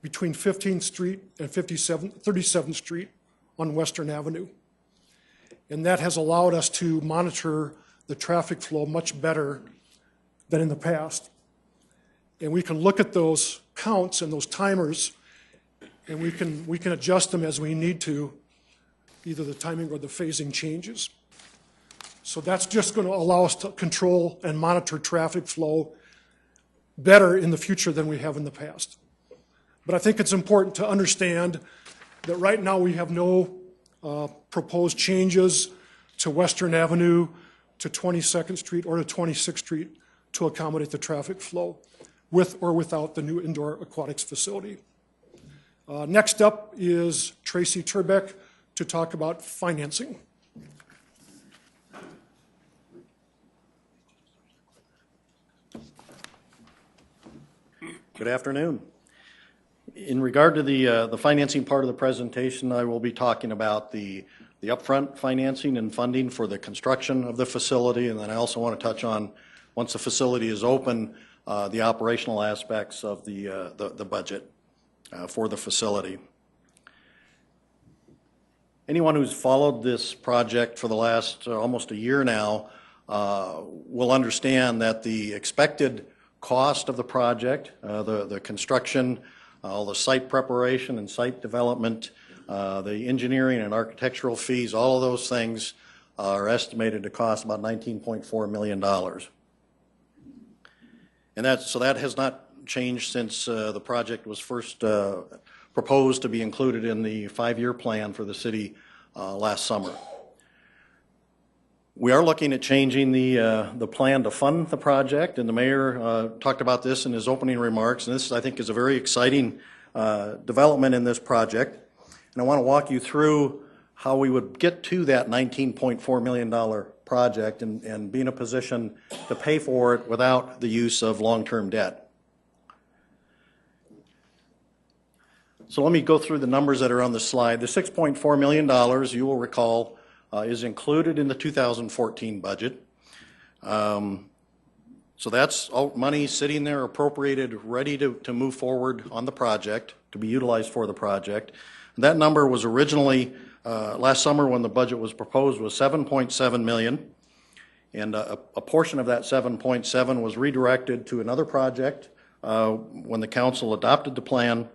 between 15th Street and 37th Street on Western Avenue. And that has allowed us to monitor the traffic flow much better than in the past. And we can look at those counts and those timers, and we can adjust them as we need to, either the timing or the phasing changes. So that's just going to allow us to control and monitor traffic flow better in the future than we have in the past. But I think it's important to understand that right now we have no proposed changes to Western Avenue, to 22nd Street, or to 26th Street to accommodate the traffic flow, with or without the new indoor aquatics facility. Next up is Tracy Turbeck to talk about financing. Good afternoon. In regard to the financing part of the presentation, I will be talking about the upfront financing and funding for the construction of the facility, and then I also want to touch on, once the facility is open, the operational aspects of the budget for the facility. Anyone who's followed this project for the last almost a year now will understand that the expected cost of the project, the construction, all the site preparation and site development, the engineering and architectural fees, all of those things are estimated to cost about $19.4 million. And so that has not changed since the project was first proposed to be included in the 5-year plan for the city last summer. We are looking at changing the plan to fund the project, and the mayor talked about this in his opening remarks, and this, I think, is a very exciting development in this project. And I want to walk you through how we would get to that $19.4 million project and be in a position to pay for it without the use of long-term debt. So let me go through the numbers that are on the slide. The $6.4 million, you will recall, is included in the 2014 budget. So that's all money sitting there appropriated, ready to move forward on the project, to be utilized for the project. And that number was originally, last summer when the budget was proposed, was $7.7 million. And a portion of that 7.7 was redirected to another project when the council adopted the plan.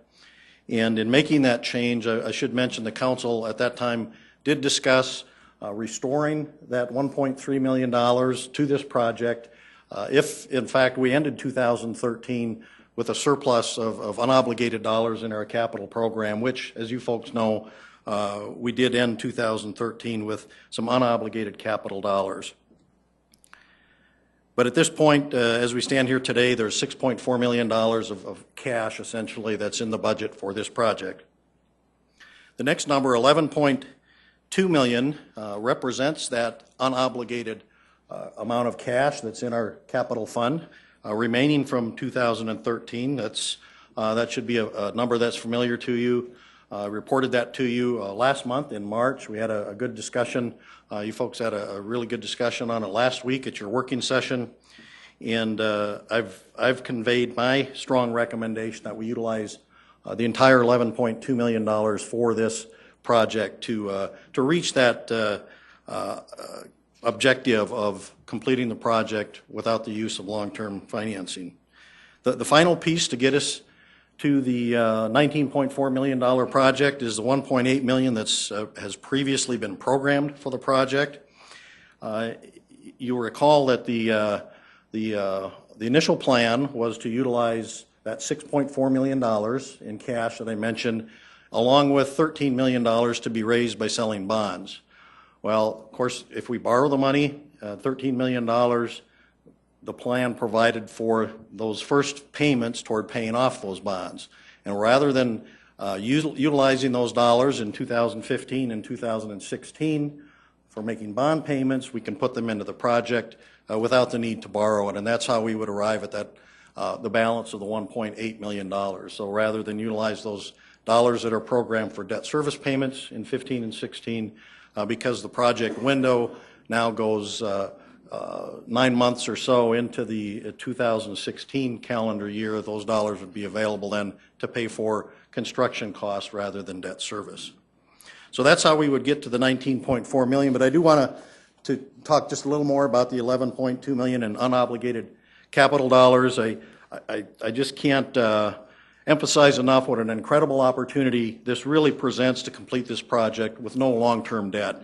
And in making that change, I should mention the council at that time did discuss restoring that $1.3 million to this project if, in fact, we ended 2013 with a surplus of unobligated dollars in our capital program, which, as you folks know, we did end 2013 with some unobligated capital dollars. But at this point, as we stand here today, there's $6.4 million of cash, essentially, that's in the budget for this project. The next number, $11.2 million, represents that unobligated amount of cash that's in our capital fund, remaining from 2013. That should be a number that's familiar to you. I reported that to you last month in March. We had a good discussion. You folks had a really good discussion on it last week at your working session. And I've conveyed my strong recommendation that we utilize the entire $11.2 million for this project to reach that objective of completing the project without the use of long-term financing. The final piece to get us to the $19.4 million project is the $1.8 million that's has previously been programmed for the project. You'll recall that the initial plan was to utilize that $6.4 million in cash that I mentioned, along with $13 million to be raised by selling bonds. Well, of course, if we borrow the money, $13 million, the plan provided for those first payments toward paying off those bonds. And rather than utilizing those dollars in 2015 and 2016 for making bond payments, we can put them into the project without the need to borrow it. And that's how we would arrive at that, the balance of the $1.8 million. So rather than utilize those dollars that are programmed for debt service payments in 15 and 16, because the project window now goes 9 months or so into the 2016 calendar year, those dollars would be available then to pay for construction costs rather than debt service. So that's how we would get to the $19.4 million, but I do want to talk just a little more about the $11.2 million in unobligated capital dollars. I just can't emphasize enough what an incredible opportunity this really presents to complete this project with no long-term debt.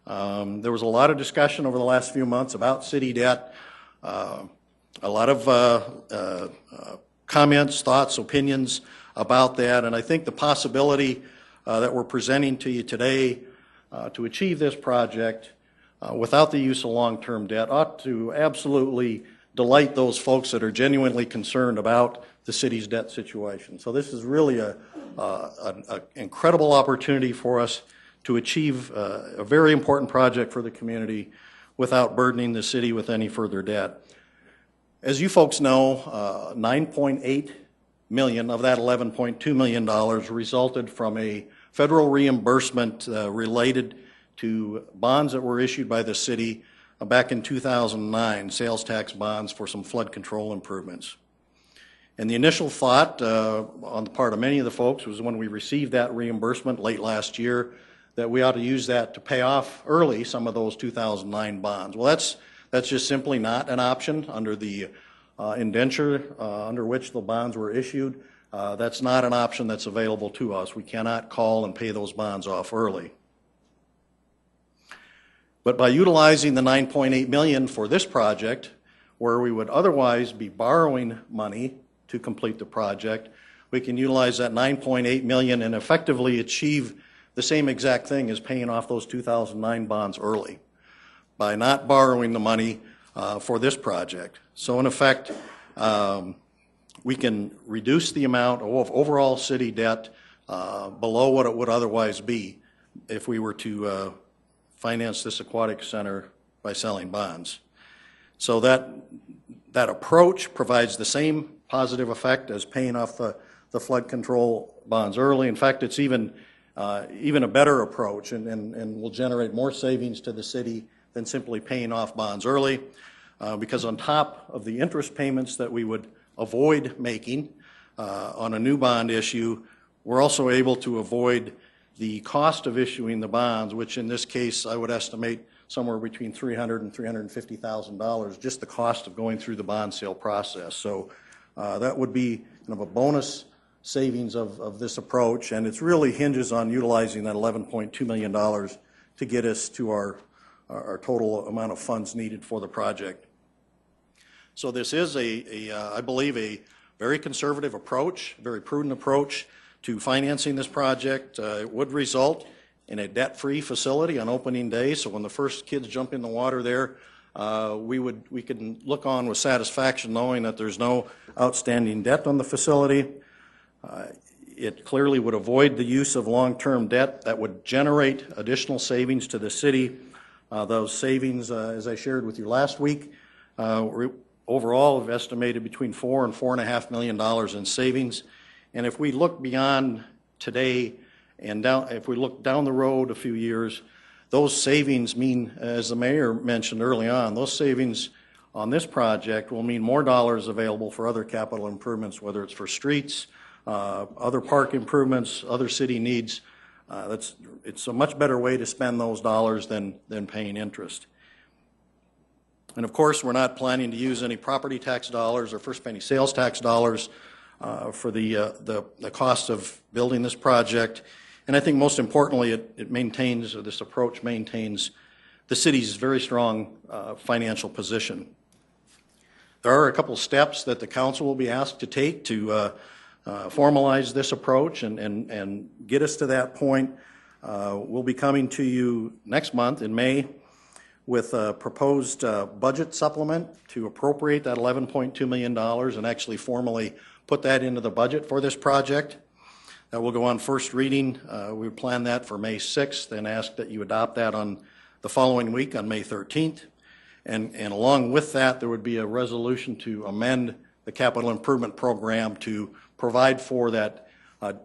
There was a lot of discussion over the last few months about city debt, a lot of comments, thoughts, opinions about that, and I think the possibility that we're presenting to you today to achieve this project without the use of long-term debt ought to absolutely delight those folks that are genuinely concerned about the city's debt situation. So this is really an incredible opportunity for us to achieve a very important project for the community without burdening the city with any further debt. As you folks know, $9.8 million of that $11.2 million resulted from a federal reimbursement related to bonds that were issued by the city back in 2009, sales tax bonds for some flood control improvements. And the initial thought on the part of many of the folks was when we received that reimbursement late last year that we ought to use that to pay off early some of those 2009 bonds. Well, that's just simply not an option under the indenture under which the bonds were issued. That's not an option that's available to us. We cannot call and pay those bonds off early. But by utilizing the $9.8 million for this project, where we would otherwise be borrowing money to complete the project, we can utilize that $9.8 million and effectively achieve the same exact thing as paying off those 2009 bonds early by not borrowing the money for this project. So in effect, we can reduce the amount of overall city debt below what it would otherwise be if we were to finance this aquatic center by selling bonds. So that approach provides the same positive effect as paying off the flood control bonds early. In fact, it's even a better approach and will generate more savings to the city than simply paying off bonds early, because on top of the interest payments that we would avoid making on a new bond issue, we're also able to avoid the cost of issuing the bonds, which in this case I would estimate somewhere between $300,000 and $350,000, just the cost of going through the bond sale process. So that would be kind of a bonus savings of this approach, and it really hinges on utilizing that $11.2 million to get us to our total amount of funds needed for the project. So this is I believe, a very conservative approach, very prudent approach to financing this project. It would result in a debt-free facility on opening day, so when the first kids jump in the water there, we can look on with satisfaction knowing that there's no outstanding debt on the facility. It clearly would avoid the use of long-term debt that would generate additional savings to the city. Those savings, as I shared with you last week, overall have estimated between $4 and $4.5 million in savings. And if we look beyond today and if we look down the road a few years, those savings mean, as the mayor mentioned early on, those savings on this project will mean more dollars available for other capital improvements, whether it's for streets, other park improvements, other city needs. It's a much better way to spend those dollars than paying interest. And of course, we're not planning to use any property tax dollars or first penny sales tax dollars for the cost of building this project. And I think most importantly, this approach maintains the city's very strong financial position. There are a couple steps that the council will be asked to take to formalize this approach and get us to that point. We'll be coming to you next month in May with a proposed budget supplement to appropriate that $11.2 million and actually formally put that into the budget for this project. That will go on first reading. We plan that for May 6th and ask that you adopt that on the following week on May 13th. And along with that, there would be a resolution to amend the capital improvement program to provide for that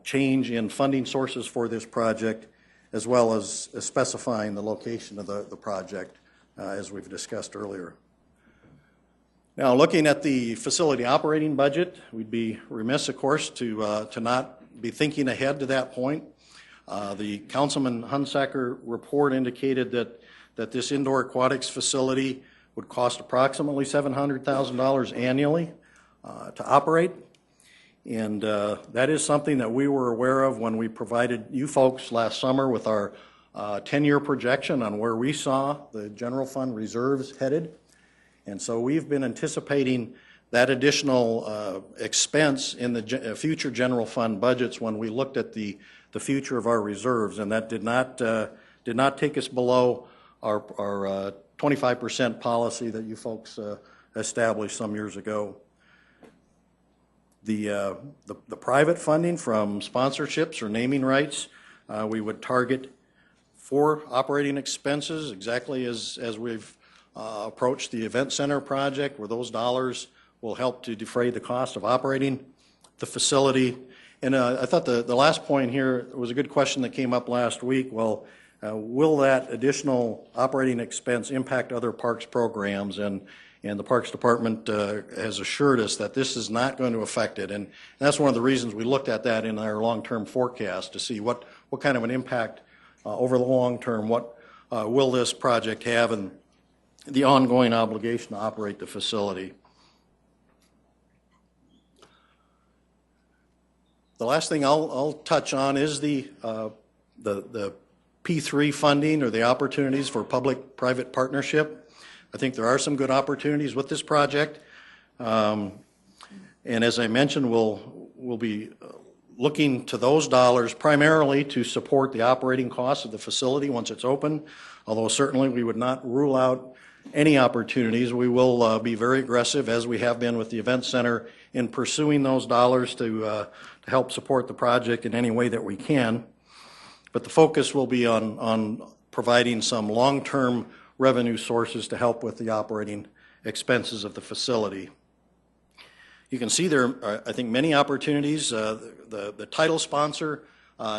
change in funding sources for this project, as well as specifying the location of the project, as we've discussed earlier. Now, looking at the facility operating budget, we'd be remiss, of course, to not be thinking ahead to that point. The Councilman Hunsaker report indicated that this indoor aquatics facility would cost approximately $700,000 annually to operate. And that is something that we were aware of when we provided you folks last summer with our 10-year projection on where we saw the general fund reserves headed. And so we've been anticipating that additional expense in the future general fund budgets when we looked at the the future of our reserves, and that did not take us below our 25% policy that you folks established some years ago. The private funding from sponsorships or naming rights, we would target for operating expenses, exactly as we've approached the event center project, where those dollars will help to defray the cost of operating the facility. And I thought the last point here was a good question that came up last week. Well, will that additional operating expense impact other parks programs? And the Parks Department has assured us that this is not going to affect it. And that's one of the reasons we looked at that in our long-term forecast to see what kind of an impact over the long term, what will this project have, and the ongoing obligation to operate the facility. The last thing I'll touch on is the P3 funding, or the opportunities for public-private partnership. I think there are some good opportunities with this project. And as I mentioned, we'll be looking to those dollars primarily to support the operating costs of the facility once it's open, although certainly we would not rule out any opportunities. We will be very aggressive, as we have been with the Event Center, in pursuing those dollars to help support the project in any way that we can. But the focus will be on providing some long-term revenue sources to help with the operating expenses of the facility. You can see there are, I think, many opportunities. The title sponsor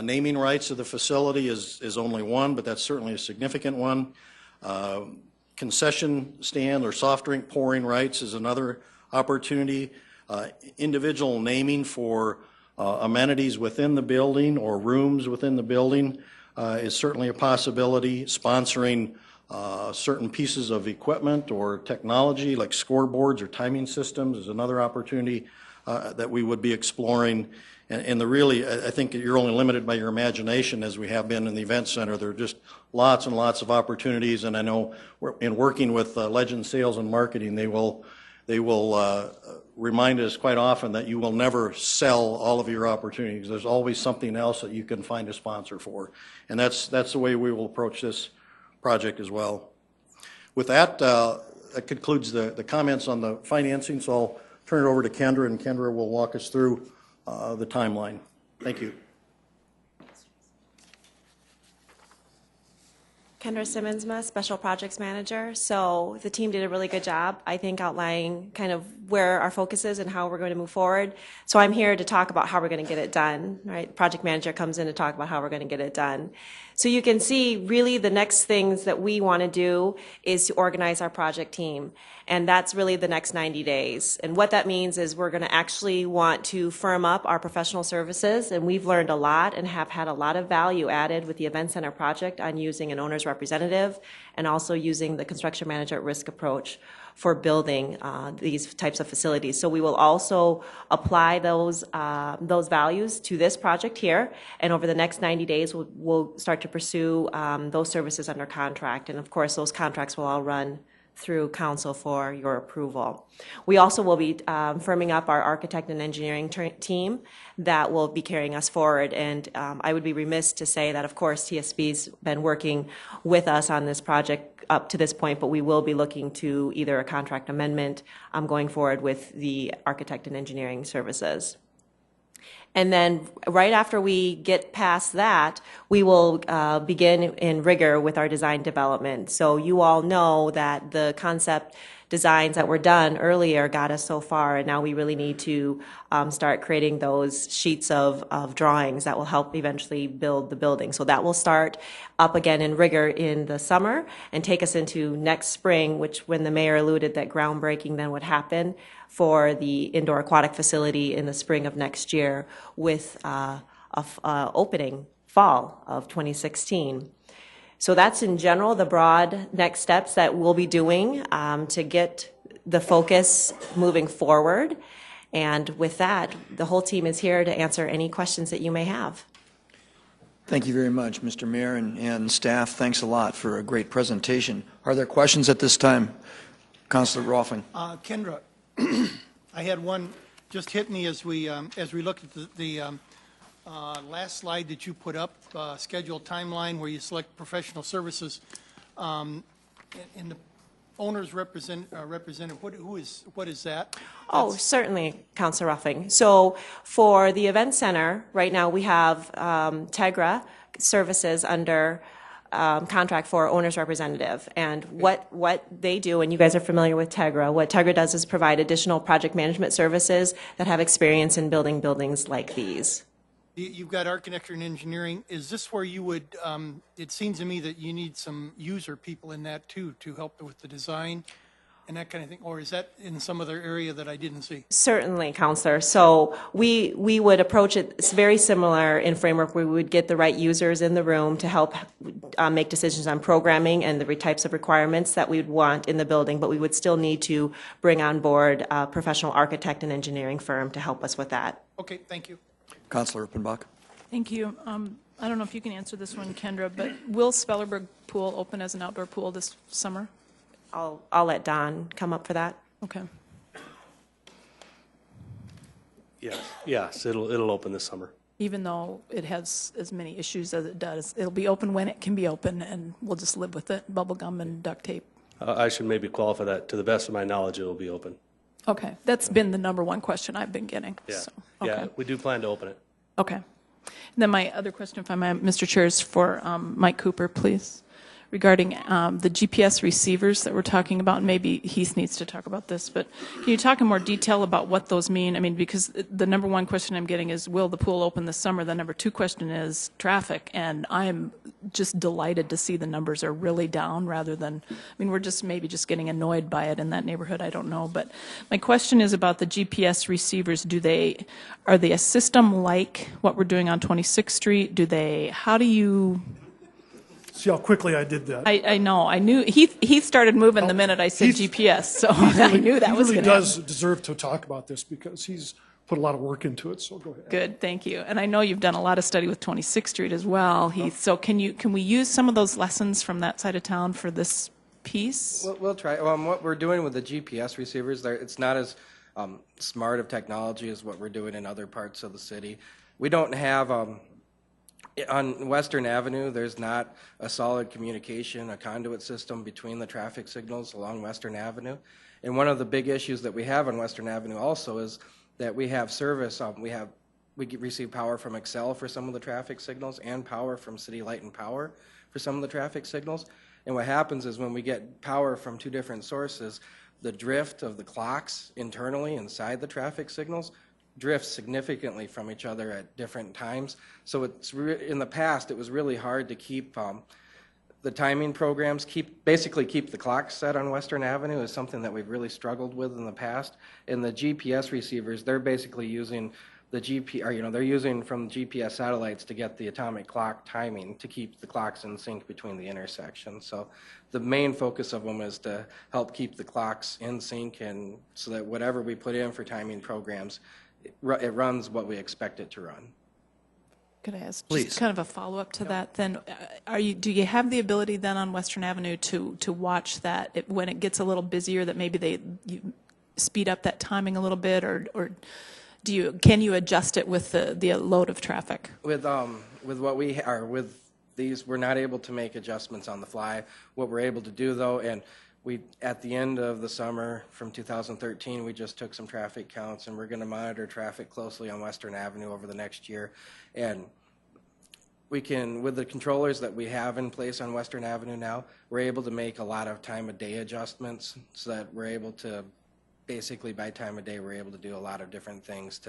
naming rights of the facility is only one, but that's certainly a significant one. Concession stand or soft drink pouring rights is another opportunity. Individual naming for amenities within the building or rooms within the building is certainly a possibility. Sponsoring certain pieces of equipment or technology like scoreboards or timing systems is another opportunity that we would be exploring. And I think you're only limited by your imagination, as we have been in the Event Center. There are just lots and lots of opportunities, and I know in working with Legend Sales and Marketing, they will remind us quite often that you will never sell all of your opportunities. There's always something else that you can find a sponsor for, and that's the way we will approach this project as well. With that, that concludes the comments on the financing, so I'll turn it over to Kendra, and Kendra will walk us through the timeline. Thank you. Kendra Simmonsma, Special Projects Manager. So the team did a really good job, I think, outlining kind of where our focus is and how we're going to move forward. So I'm here to talk about how we're going to get it done, right? The project manager comes in to talk about how we're going to get it done. So you can see really the next things that we want to do is to organize our project team. And that's really the next 90 days. And what that means is we're going to actually want to firm up our professional services. And we've learned a lot and have had a lot of value added with the Event Center project on using an owner's representative and also using the construction manager at risk approach for building these types of facilities. So we will also apply those values to this project here, and over the next 90 days we'll start to pursue those services under contract, and of course those contracts will all run through council for your approval. We also will be firming up our architect and engineering team that will be carrying us forward, and I would be remiss to say that of course TSB's been working with us on this project up to this point, but we will be looking to either a contract amendment going forward with the architect and engineering services. And then right after we get past that, we will begin in rigor with our design development. So you all know that the concept designs that were done earlier got us so far, and now we really need to start creating those sheets of drawings that will help eventually build the building. So that will start up again in rigor in the summer and take us into next spring, which when the mayor alluded that groundbreaking then would happen for the indoor aquatic facility in the spring of next year with opening fall of 2016. So that's in general the broad next steps that we'll be doing to get the focus moving forward. And with that, the whole team is here to answer any questions that you may have. Thank you very much, Mr. Mayor and staff. Thanks a lot for a great presentation. Are there questions at this time? Councilor Rolfing. Kendra, I had one just hit me as we looked at the Last slide that you put up, scheduled timeline where you select professional services, and the owners representative, what is that? Oh, certainly, Councilor Ruffing. So for the event center, right now we have Tegra services under contract for owner's representative. And what they do, and you guys are familiar with Tegra, what Tegra does is provide additional project management services that have experience in building buildings like these. You've got architecture and engineering. Is this where you would, it seems to me that you need some user people in that too to help with the design and that kind of thing? Or is that in some other area that I didn't see? Certainly, Counselor. So we would approach it, it's very similar in framework where we would get the right users in the room to help make decisions on programming and the types of requirements that we would want in the building, but we would still need to bring on board a professional architect and engineering firm to help us with that. Okay, thank you. Councilor Rippenbach. Thank you. I don't know if you can answer this one, Kendra, but will Spellerberg Pool open as an outdoor pool this summer? I'll let Don come up for that. Okay. Yes, it'll open this summer. Even though it has as many issues as it does, it'll be open when it can be open, and we'll just live with it, bubble gum and duct tape. I should maybe qualify that. To the best of my knowledge, it'll be open. Okay, that's been the number one question I've been getting. Yeah, So, okay. yeah, we do plan to open it. Okay. And then my other question, if I may, Mr. Chair, is for Mike Cooper, please, regarding the GPS receivers that we're talking about. And maybe Heath needs to talk about this, but can you talk in more detail about what those mean? I mean, because the number one question I'm getting is, will the pool open this summer? The number two question is traffic, and I'm just delighted to see the numbers are really down rather than, I mean, we're just maybe just getting annoyed by it in that neighborhood, I don't know. But my question is about the GPS receivers. Are they a system like what we're doing on 26th Street? How do you... See how quickly I did that? I know. I knew he started moving the minute I said GPS, so I knew that was going to happen. He really does deserve to talk about this because he's put a lot of work into it, so go ahead. Good, thank you. And I know you've done a lot of study with 26th Street as well, Heath. So can we use some of those lessons from that side of town for this piece? We'll try. What we're doing with the GPS receivers, it's not as smart of technology as what we're doing in other parts of the city. We don't have... on Western Avenue, there's not a solid communication, a conduit system between the traffic signals along Western Avenue. And one of the big issues that we have on Western Avenue also is that we have service. We receive power from Excel for some of the traffic signals and power from City Light and Power for some of the traffic signals. And what happens is when we get power from two different sources, the drift of the clocks internally inside the traffic signals drift significantly from each other at different times. So in the past, it was really hard to keep the timing programs, basically keep the clocks set on Western Avenue is something that we've really struggled with in the past. And the GPS receivers, they're basically using they're using from GPS satellites to get the atomic clock timing to keep the clocks in sync between the intersections. So the main focus of them is to help keep the clocks in sync, and so that whatever we put in for timing programs, it runs what we expect it to run. Could I ask Please. just kind of a follow-up to that then? Do you have the ability then on Western Avenue to watch that when it gets a little busier, that maybe you speed up that timing a little bit, or can you adjust it with the load of traffic? With what we are with these, we're not able to make adjustments on the fly. What we're able to do though, and at the end of the summer from 2013, we just took some traffic counts, and we're going to monitor traffic closely on Western Avenue over the next year. And we can, with the controllers that we have in place on Western Avenue now, we're able to make a lot of time of day adjustments so that we're able to, basically by time of day, we're able to do a lot of different things.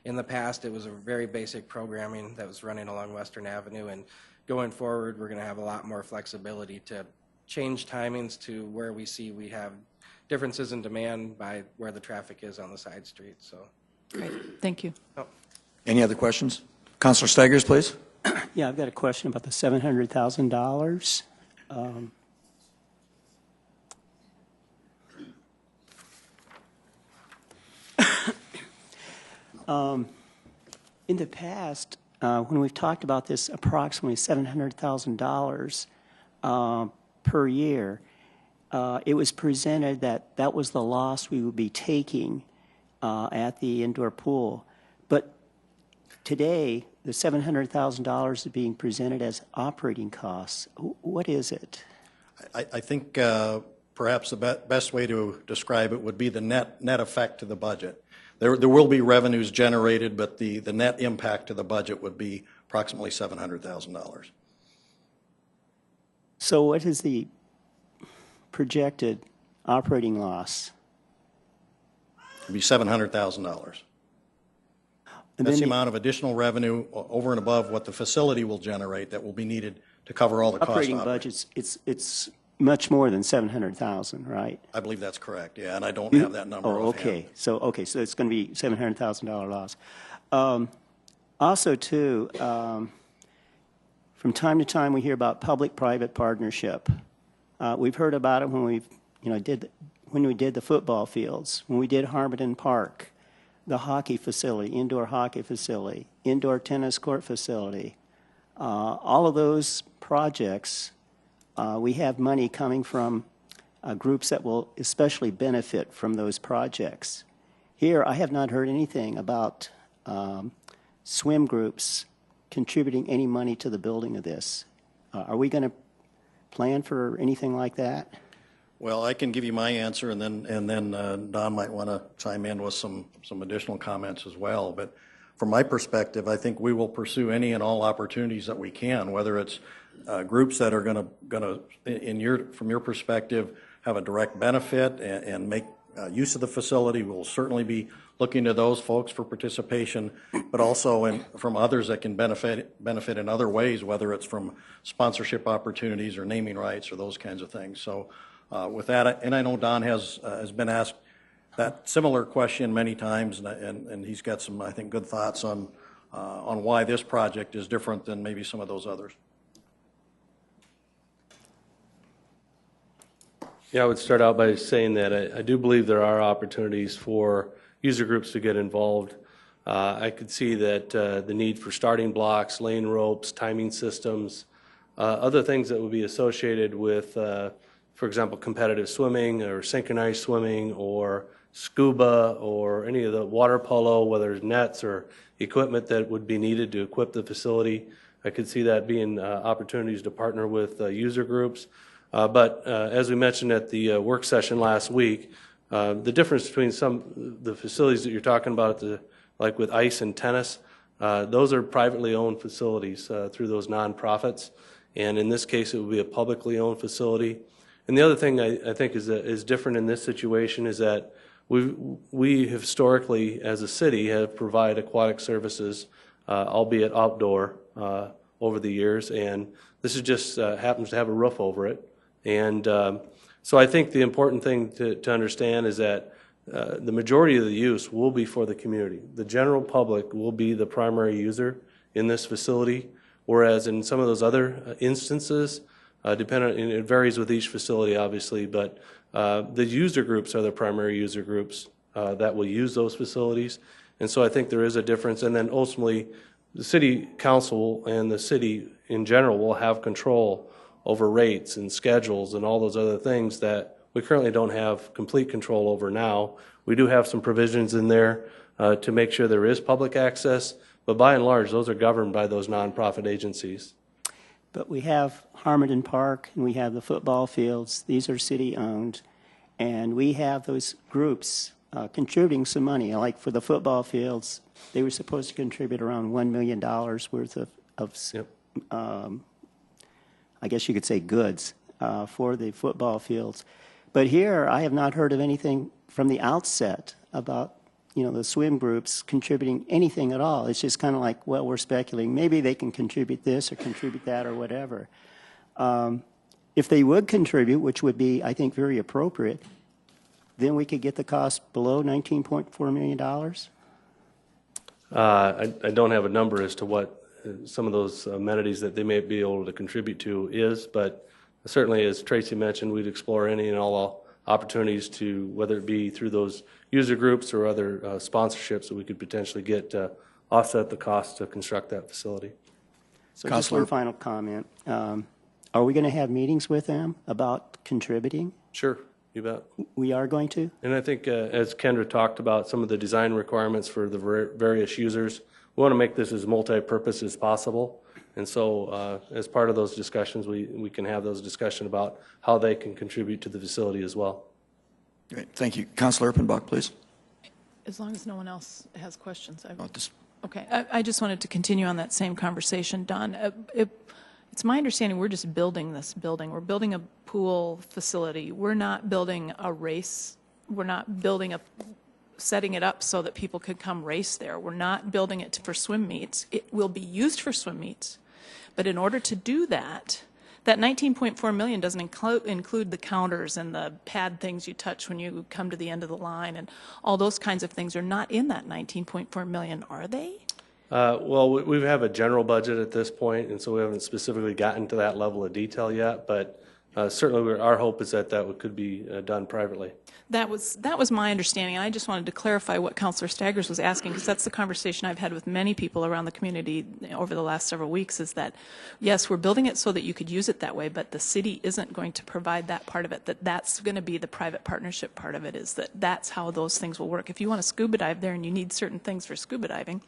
In the past, it was a very basic programming that was running along Western Avenue, and going forward, we're going to have a lot more flexibility to change timings to where we see we have differences in demand by where the traffic is on the side streets. So, great, thank you. Oh. Any other questions? Councilor Steigers, please. Yeah, I've got a question about the $700,000. In the past, when we've talked about this approximately $700,000 per year, it was presented that that was the loss we would be taking at the indoor pool. But today, the $700,000 is being presented as operating costs. What is it? I think perhaps the best way to describe it would be the net effect to the budget. There will be revenues generated, but the net impact to the budget would be approximately $700,000. So what is the projected operating loss? It would be $700,000. That's the amount of additional revenue over and above what the facility will generate that will be needed to cover all the costs. Operating budgets, it's much more than 700,000, right? I believe that's correct, yeah, and I don't have that number offhand. Okay, so it's going to be $700,000 loss. Also, too, from time to time we hear about public-private partnership. We've heard about it when we did the football fields, when we did Harmon Park, the hockey facility, indoor hockey facility, indoor tennis court facility. All of those projects, we have money coming from groups that will especially benefit from those projects. Here, I have not heard anything about swim groups contributing any money to the building of this. Are we going to plan for anything like that? Well, I can give you my answer, and then Don might want to chime in with some additional comments as well. But from my perspective, I think we will pursue any and all opportunities that we can, whether it's groups that are going to, from your perspective, have a direct benefit and make use of the facility. We'll certainly be looking to those folks for participation, but also from others that can benefit in other ways, whether it's from sponsorship opportunities or naming rights or those kinds of things. So with that, and I know Don has been asked that similar question many times, and he's got some, I think, good thoughts on why this project is different than maybe some of those others. Yeah, I would start out by saying that I do believe there are opportunities for user groups to get involved. I could see that the need for starting blocks, lane ropes, timing systems, other things that would be associated with, for example, competitive swimming or synchronized swimming or scuba or any of the water polo, whether it's nets or equipment that would be needed to equip the facility. I could see that being opportunities to partner with user groups. But as we mentioned at the work session last week, the difference between the facilities that you're talking about, like with ice and tennis, those are privately owned facilities through those nonprofits. And in this case, it would be a publicly owned facility. And the other thing I think is different in this situation is that we historically, as a city, have provided aquatic services, albeit outdoor, over the years. And this is just happens to have a roof over it. And so I think the important thing to understand is that the majority of the use will be for the community. The general public will be the primary user in this facility, whereas in some of those other instances, and it varies with each facility obviously, but the user groups are the primary user groups that will use those facilities. And so I think there is a difference. And then ultimately, the city council and the city in general will have control over rates and schedules and all those other things that we currently don't have complete control over now. We do have some provisions in there to make sure there is public access, but by and large, those are governed by those nonprofit agencies. But we have Harmon Park and we have the football fields. These are city-owned, and we have those groups contributing some money. Like for the football fields, they were supposed to contribute around $1 million worth of I guess you could say goods for the football fields. But here, I have not heard of anything from the outset about, the swim groups contributing anything at all. It's just kind of like, well, we're speculating. Maybe they can contribute this or contribute that or whatever. If they would contribute, which would be, I think, very appropriate, then we could get the cost below $19.4 million? I don't have a number as to what some of those amenities that they may be able to contribute to is, but certainly, as Tracy mentioned, we'd explore any and all opportunities to, whether it be through those user groups or other sponsorships that we could potentially get to offset the cost to construct that facility. So just one final comment. Are we going to have meetings with them about contributing? Sure, you bet. We are going to? And I think as Kendra talked about some of the design requirements for the various users, we want to make this as multi-purpose as possible. And so as part of those discussions, we can have those discussions about how they can contribute to the facility as well. Great, thank you. Councilor Erpenbach, please. As long as no one else has questions. About this. Okay, I just wanted to continue on that same conversation, Don. It's my understanding we're just building this building. We're building a pool facility. We're not building a race. We're not building setting it up so that people could come race there. We're not building it for swim meets. It will be used for swim meets. But in order to do that, that $19.4 million doesn't include the counters and the pad things you touch when you come to the end of the line, and all those kinds of things are not in that $19.4 million, are they? Well, we have a general budget at this point, and so we haven't specifically gotten to that level of detail yet, but certainly our hope is that could be done privately. That was my understanding, and I just wanted to clarify what Councilor Staggers was asking, because that's the conversation I've had with many people around the community over the last several weeks, is that, yes, we're building it so that you could use it that way, but the city isn't going to provide that part of it, that's going to be the private partnership part of it, is that's how those things will work. If you want to scuba dive there and you need certain things for scuba diving,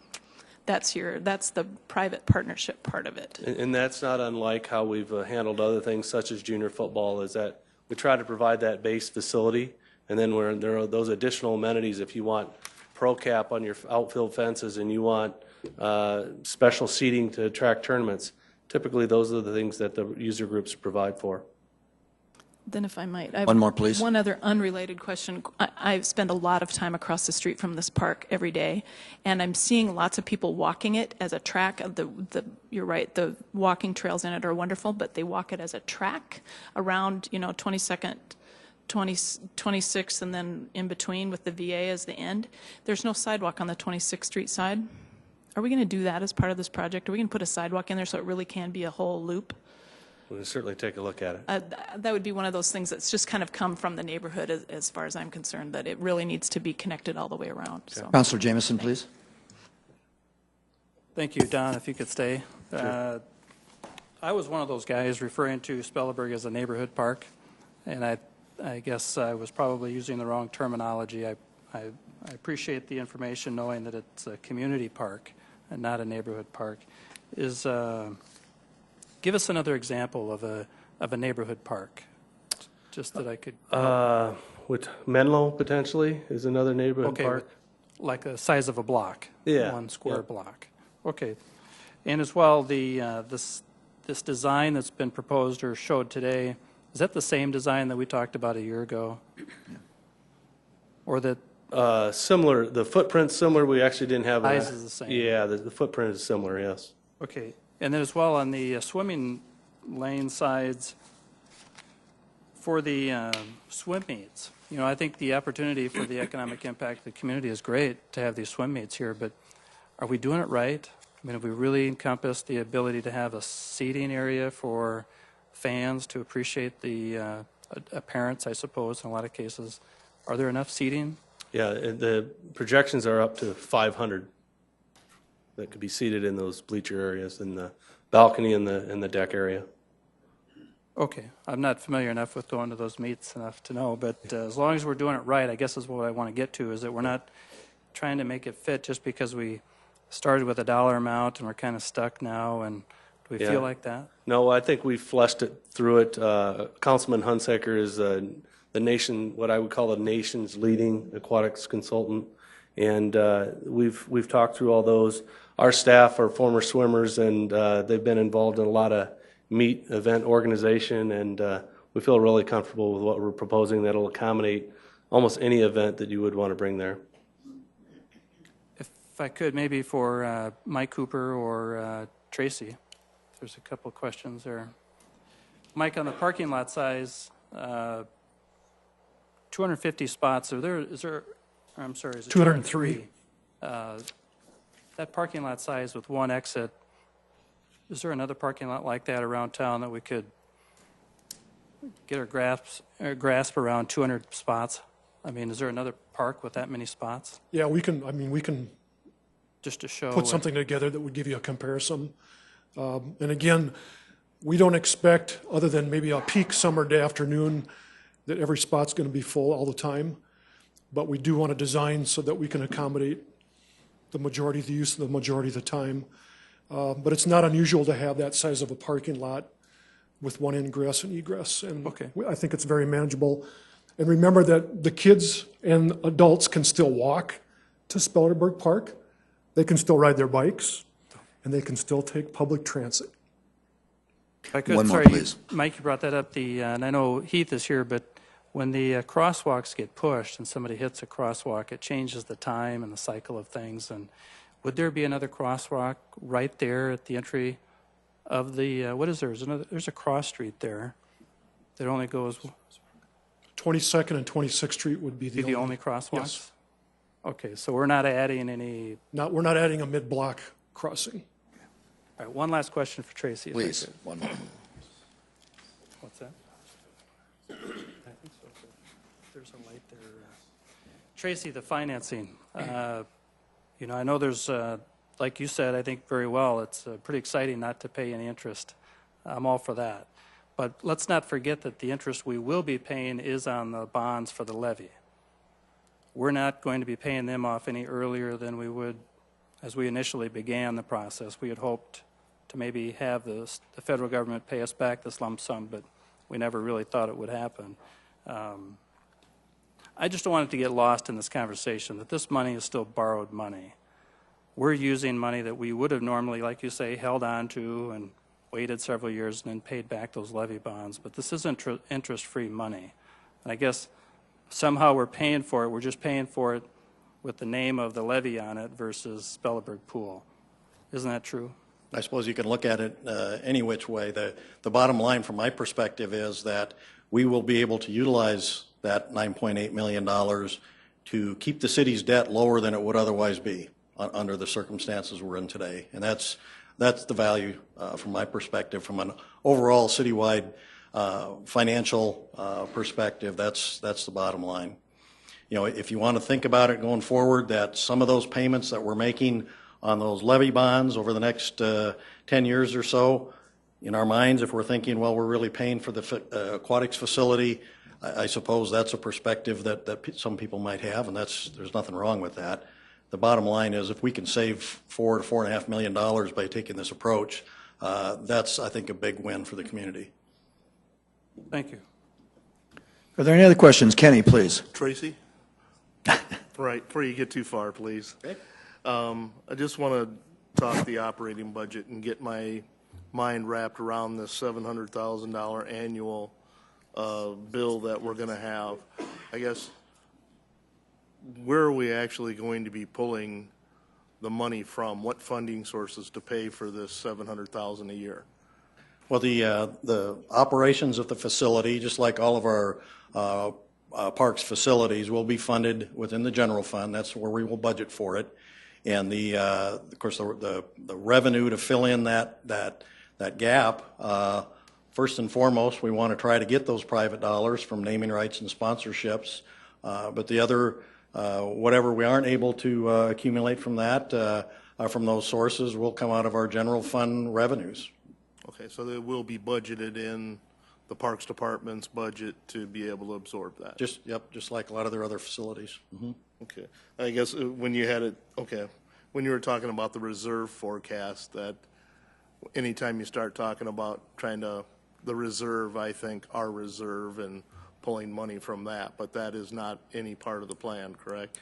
that's the private partnership part of it. And that's not unlike how we've handled other things such as junior football, is that we try to provide that base facility, and then where there are those additional amenities, if you want pro cap on your outfield fences and you want special seating to track tournaments, typically those are the things that the user groups provide for. Then if I might. One more, please. One other unrelated question. I spend a lot of time across the street from this park every day, and I'm seeing lots of people walking it as a track. You're right, the walking trails in it are wonderful, but they walk it as a track around, 22nd, 26th, and then in between with the VA as the end. There's no sidewalk on the 26th Street side. Are we going to do that as part of this project? Are we going to put a sidewalk in there so it really can be a whole loop? We'll certainly take a look at it. That would be one of those things that's just kind of come from the neighborhood as far as I'm concerned, that it really needs to be connected all the way around. So. Councilor Jameson, please. Thank you, Don, if you could stay. Sure. I was one of those guys referring to Spelleberg as a neighborhood park, and I guess I was probably using the wrong terminology. I appreciate the information knowing that it's a community park and not a neighborhood park. Give us another example of a neighborhood park, just that I could. With Menlo potentially is another neighborhood park. Like the size of a block. Yeah. 1 square block. Okay, and as well this design that's been proposed or showed today, is that the same design that we talked about a year ago? Or that similar? The footprint's similar. We actually didn't have size is the same. Yeah, the footprint is similar. Yes. Okay. And then as well on the swimming lane sides for the swim meets, I think the opportunity for the economic impact of the community is great to have these swim meets here, but are we doing it right? I mean, have we really encompassed the ability to have a seating area for fans to appreciate the parents, I suppose, in a lot of cases? Are there enough seating? Yeah, the projections are up to 500. That could be seated in those bleacher areas, in the balcony and the deck area. Okay, I'm not familiar enough with going to those meets enough to know, but as long as we're doing it right, I guess is what I want to get to, is that we're not trying to make it fit just because we started with a dollar amount and we're kind of stuck now, and do we feel like that? No, I think we fleshed it through it. Councilman Hunsaker is the nation, what I would call the nation's leading aquatics consultant, and we've talked through all those. Our staff are former swimmers, and they've been involved in a lot of meet event organization, and we feel really comfortable with what we're proposing that'll accommodate almost any event that you would want to bring there. If I could, maybe for Mike Cooper or Tracy, there's a couple of questions there. Mike, on the parking lot size, 250 spots, is it 203. That parking lot size with one exit, is there another parking lot like that around town that we could get our grasp around 200 spots? I mean, is there another park with that many spots? Yeah, we can just to show put something together that would give you a comparison. And again, we don't expect, other than maybe a peak summer day afternoon, that every spot's going to be full all the time. But we do want to design so that we can accommodate the majority of the use the majority of the time. But it's not unusual to have that size of a parking lot with one ingress and egress. And I think it's very manageable. And remember that the kids and adults can still walk to Spellerberg Park. They can still ride their bikes, and they can still take public transit. If I could, One more, sorry, please. Mike, you brought that up, and I know Heath is here, but when the crosswalks get pushed and somebody hits a crosswalk, it changes the time and the cycle of things. And would there be another crosswalk right there at the entry of the, what is there? There's a cross street there that only goes... 22nd and 26th Street would be the only crosswalks? Yes. Okay, so we're not adding any... We're not adding a mid-block crossing. All right, one last question for Tracy. Please, one more. What's that? I think so. There's a light there. Tracy, the financing. I know there's, like you said, I think very well, it's pretty exciting not to pay any interest. I'm all for that. But let's not forget that the interest we will be paying is on the bonds for the levy. We're not going to be paying them off any earlier than we would as we initially began the process. We had hoped to maybe have the federal government pay us back this lump sum, but we never really thought it would happen. I just don't want it to get lost in this conversation that this money is still borrowed money. We're using money that we would have normally, like you say, held on to and waited several years and then paid back those levy bonds, but this isn't interest-free money. And I guess somehow we're paying for it. We're just paying for it with the name of the levy on it versus Spellerberg Pool. Isn't that true? I suppose you can look at it any which way. The bottom line from my perspective is that we will be able to utilize that $9.8 million to keep the city's debt lower than it would otherwise be under the circumstances we're in today. And that's the value from my perspective. From an overall citywide financial perspective, that's the bottom line. If you want to think about it going forward, that some of those payments that we're making on those levy bonds over the next 10 years or so, in our minds, if we're thinking, well, we're really paying for the aquatics facility, I suppose that's a perspective that some people might have, and there's nothing wrong with that. The bottom line is if we can save $4 to $4.5 million by taking this approach, that's, I think, a big win for the community. Thank you. Are there any other questions? Kenny, please. Tracy? Right, before you get too far, please. Okay. I just want to talk the operating budget and get my mind wrapped around this $700,000 annual bill that we're going to have. I guess, where are we actually going to be pulling the money from? What funding sources to pay for this $700,000 a year? Well, the operations of the facility, just like all of our parks facilities, will be funded within the general fund. That's where we will budget for it. And of course, the revenue to fill in that gap, first and foremost, we want to try to get those private dollars from naming rights and sponsorships. But the other, whatever we aren't able to accumulate from that, from those sources, will come out of our general fund revenues. Okay, so they will be budgeted in the Parks Department's budget to be able to absorb that? Just like a lot of their other facilities. Mm-hmm. Okay. I guess when you had it, when you were talking about the reserve forecast, that anytime you start talking about the reserve, I think our reserve and pulling money from that, but that is not any part of the plan, correct?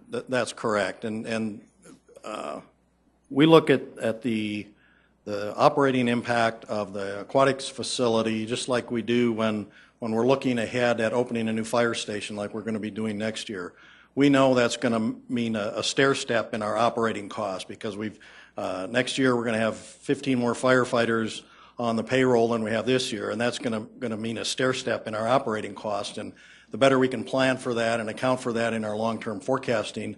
That's correct. And we look at the operating impact of the aquatics facility just like we do when we're looking ahead at opening a new fire station like we're going to be doing next year. We know that's going to mean a stair step in our operating costs because next year we're going to have 15 more firefighters on the payroll than we have this year, and that's going to mean a stair step in our operating cost. And the better we can plan for that and account for that in our long-term forecasting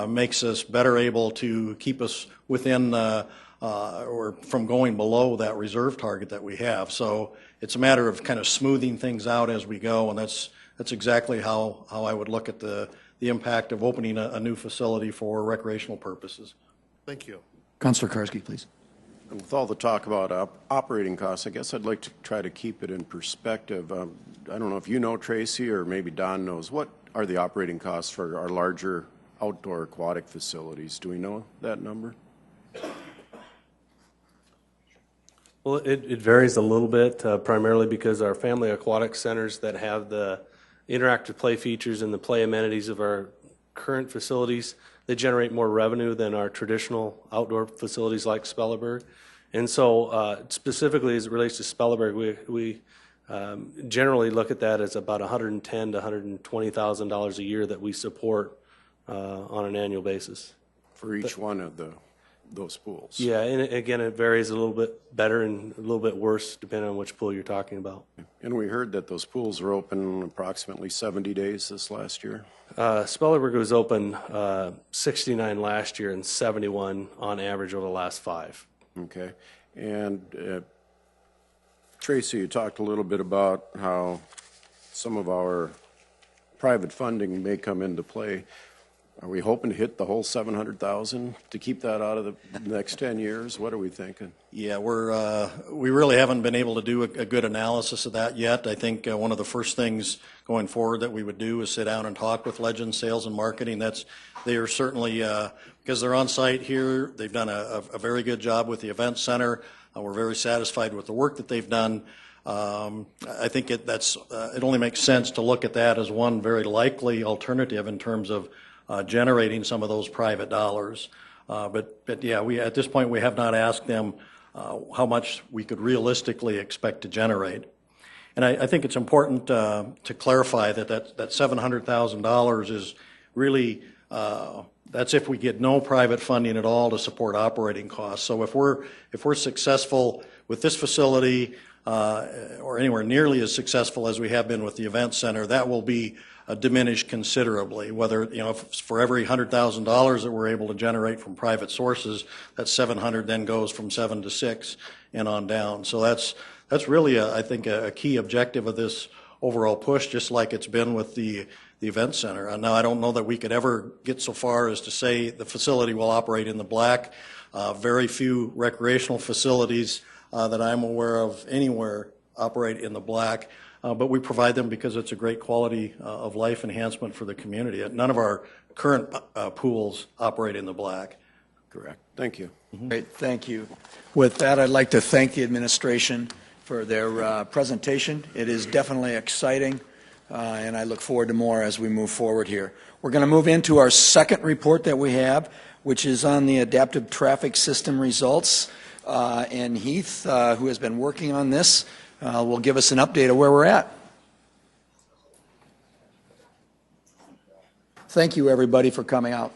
makes us better able to keep us within or from going below that reserve target that we have. So it's a matter of kind of smoothing things out as we go, and that's exactly how I would look at the impact of opening a new facility for recreational purposes. Thank you. Councilor Karski, please. And with all the talk about operating costs, I guess I'd like to try to keep it in perspective. I don't know if you know, Tracy, or maybe Don knows, what are the operating costs for our larger outdoor aquatic facilities. Do we know that number? Well, it varies a little bit, primarily because our family aquatic centers that have the interactive play features and the play amenities of our current facilities, they generate more revenue than our traditional outdoor facilities like Spelleberg. And so specifically as it relates to Spelleberg, we generally look at that as about $110,000 to $120,000 a year that we support on an annual basis. For each one of those pools? Yeah, and again, it varies a little bit better and a little bit worse depending on which pool you're talking about. And we heard that those pools were open approximately 70 days this last year? Spelleberg was open 69 last year and 71 on average over the last 5. Okay. And Tracy, you talked a little bit about how some of our private funding may come into play. Are we hoping to hit the whole $700,000 to keep that out of the next 10 years? What are we thinking? Yeah, we really haven't been able to do a good analysis of that yet. I think one of the first things going forward that we would do is sit down and talk with Legend Sales and Marketing. They are certainly, because they're on site here, they've done a very good job with the event center. We're very satisfied with the work that they've done. I think it only makes sense to look at that as one very likely alternative in terms of generating some of those private dollars. But yeah, at this point we have not asked them how much we could realistically expect to generate. And I think it's important to clarify that $700,000 is really, that's if we get no private funding at all to support operating costs. So if we're successful with this facility, or anywhere nearly as successful as we have been with the event center, that will be diminished considerably. Whether, if for every $100,000 that we're able to generate from private sources, that 700 then goes from 7 to 6 and on down. So that's really, I think, a key objective of this overall push, just like it's been with the event center. Now, I don't know that we could ever get so far as to say the facility will operate in the black. Very few recreational facilities that I'm aware of anywhere operate in the black. But we provide them because it's a great quality of life enhancement for the community. None of our current pools operate in the black. Correct. Thank you. Great, thank you. With that, I'd like to thank the administration for their presentation. It is definitely exciting, and I look forward to more as we move forward here. We're going to move into our second report that we have, which is on the adaptive traffic system results. And Heath, who has been working on this, will give us an update of where we're at. Thank you, everybody, for coming out.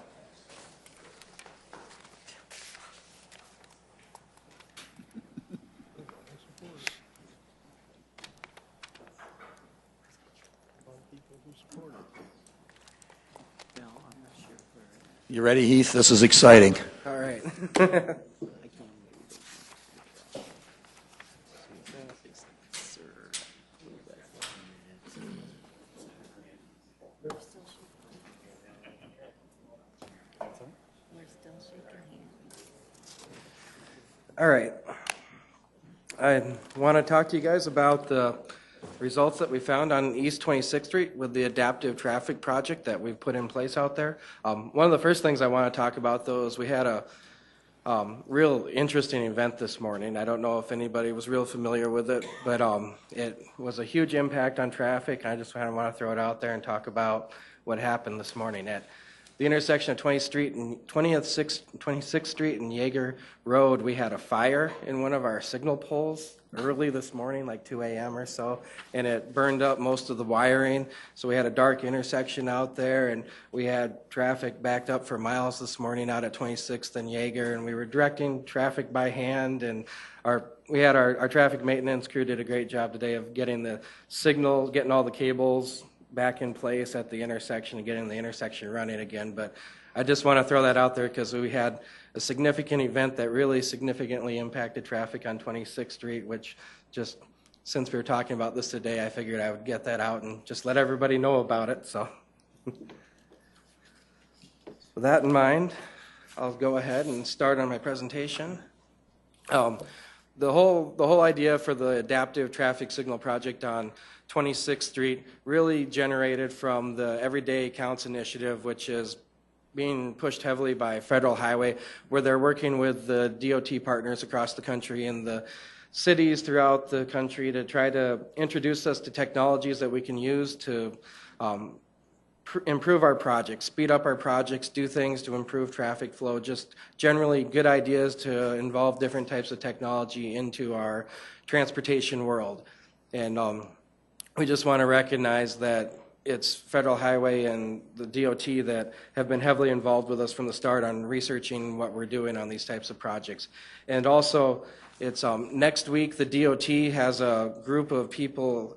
You ready, Heath? This is exciting. All right. All right. I want to talk to you guys about the results that we found on East 26th Street with the adaptive traffic project that we've put in place out there. One of the first things I want to talk about, though, is we had a real interesting event this morning. I don't know if anybody was real familiar with it, but it was a huge impact on traffic. I just kind of want to throw it out there and talk about what happened this morning at the intersection of 26th Street and Yeager Road. We had a fire in one of our signal poles early this morning, like 2 a.m. or so, and it burned up most of the wiring. So we had a dark intersection out there, and we had traffic backed up for miles this morning out at 26th and Yeager, and we were directing traffic by hand, and our traffic maintenance crew did a great job today of getting the signal, getting all the cables back in place at the intersection and getting the intersection running again. But I just want to throw that out there because we had a significant event that really significantly impacted traffic on 26th Street, which just, since we were talking about this today, I figured I would get that out and just let everybody know about it. So with that in mind, I'll go ahead and start on my presentation. The whole idea for the adaptive traffic signal project on 26th Street really generated from the Everyday Counts initiative, which is being pushed heavily by Federal Highway, where they're working with the DOT partners across the country and the cities throughout the country to try to introduce us to technologies that we can use to improve our projects, speed up our projects, do things to improve traffic flow, just generally good ideas to involve different types of technology into our transportation world. And we just want to recognize that it's Federal Highway and the DOT that have been heavily involved with us from the start on researching what we're doing on these types of projects. And also, it's next week the DOT has a group of people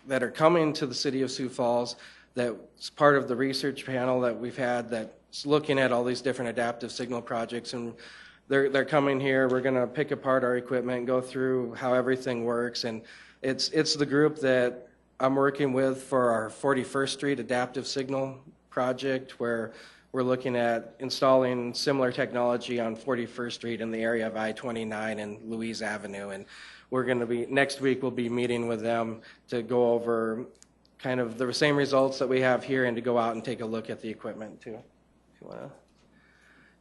that are coming to the City of Sioux Falls that's part of the research panel that we've had that's looking at all these different adaptive signal projects. And they're coming here. We're going to pick apart our equipment and go through how everything works. And it's the group that I'm working with for our 41st Street adaptive signal project, where we're looking at installing similar technology on 41st Street in the area of I-29 and Louise Avenue. And we're going to be, next week we'll be meeting with them to go over kind of the same results that we have here and to go out and take a look at the equipment too. If you want to.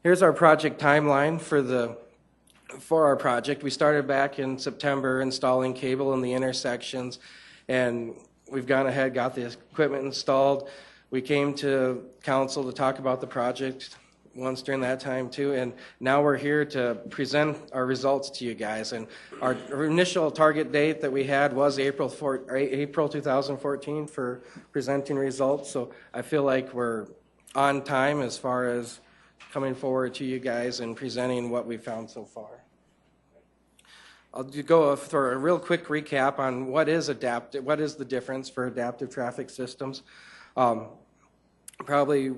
Here's our project timeline for our project. We started back in September installing cable in the intersections, and we've gone ahead, got the equipment installed. We came to council to talk about the project once during that time too, and now we're here to present our results to you guys. And our initial target date that we had was April 2014 for presenting results, so I feel like we're on time as far as coming forward to you guys and presenting what we've found so far. I'll go for a real quick recap on what is the difference for adaptive traffic systems. Probably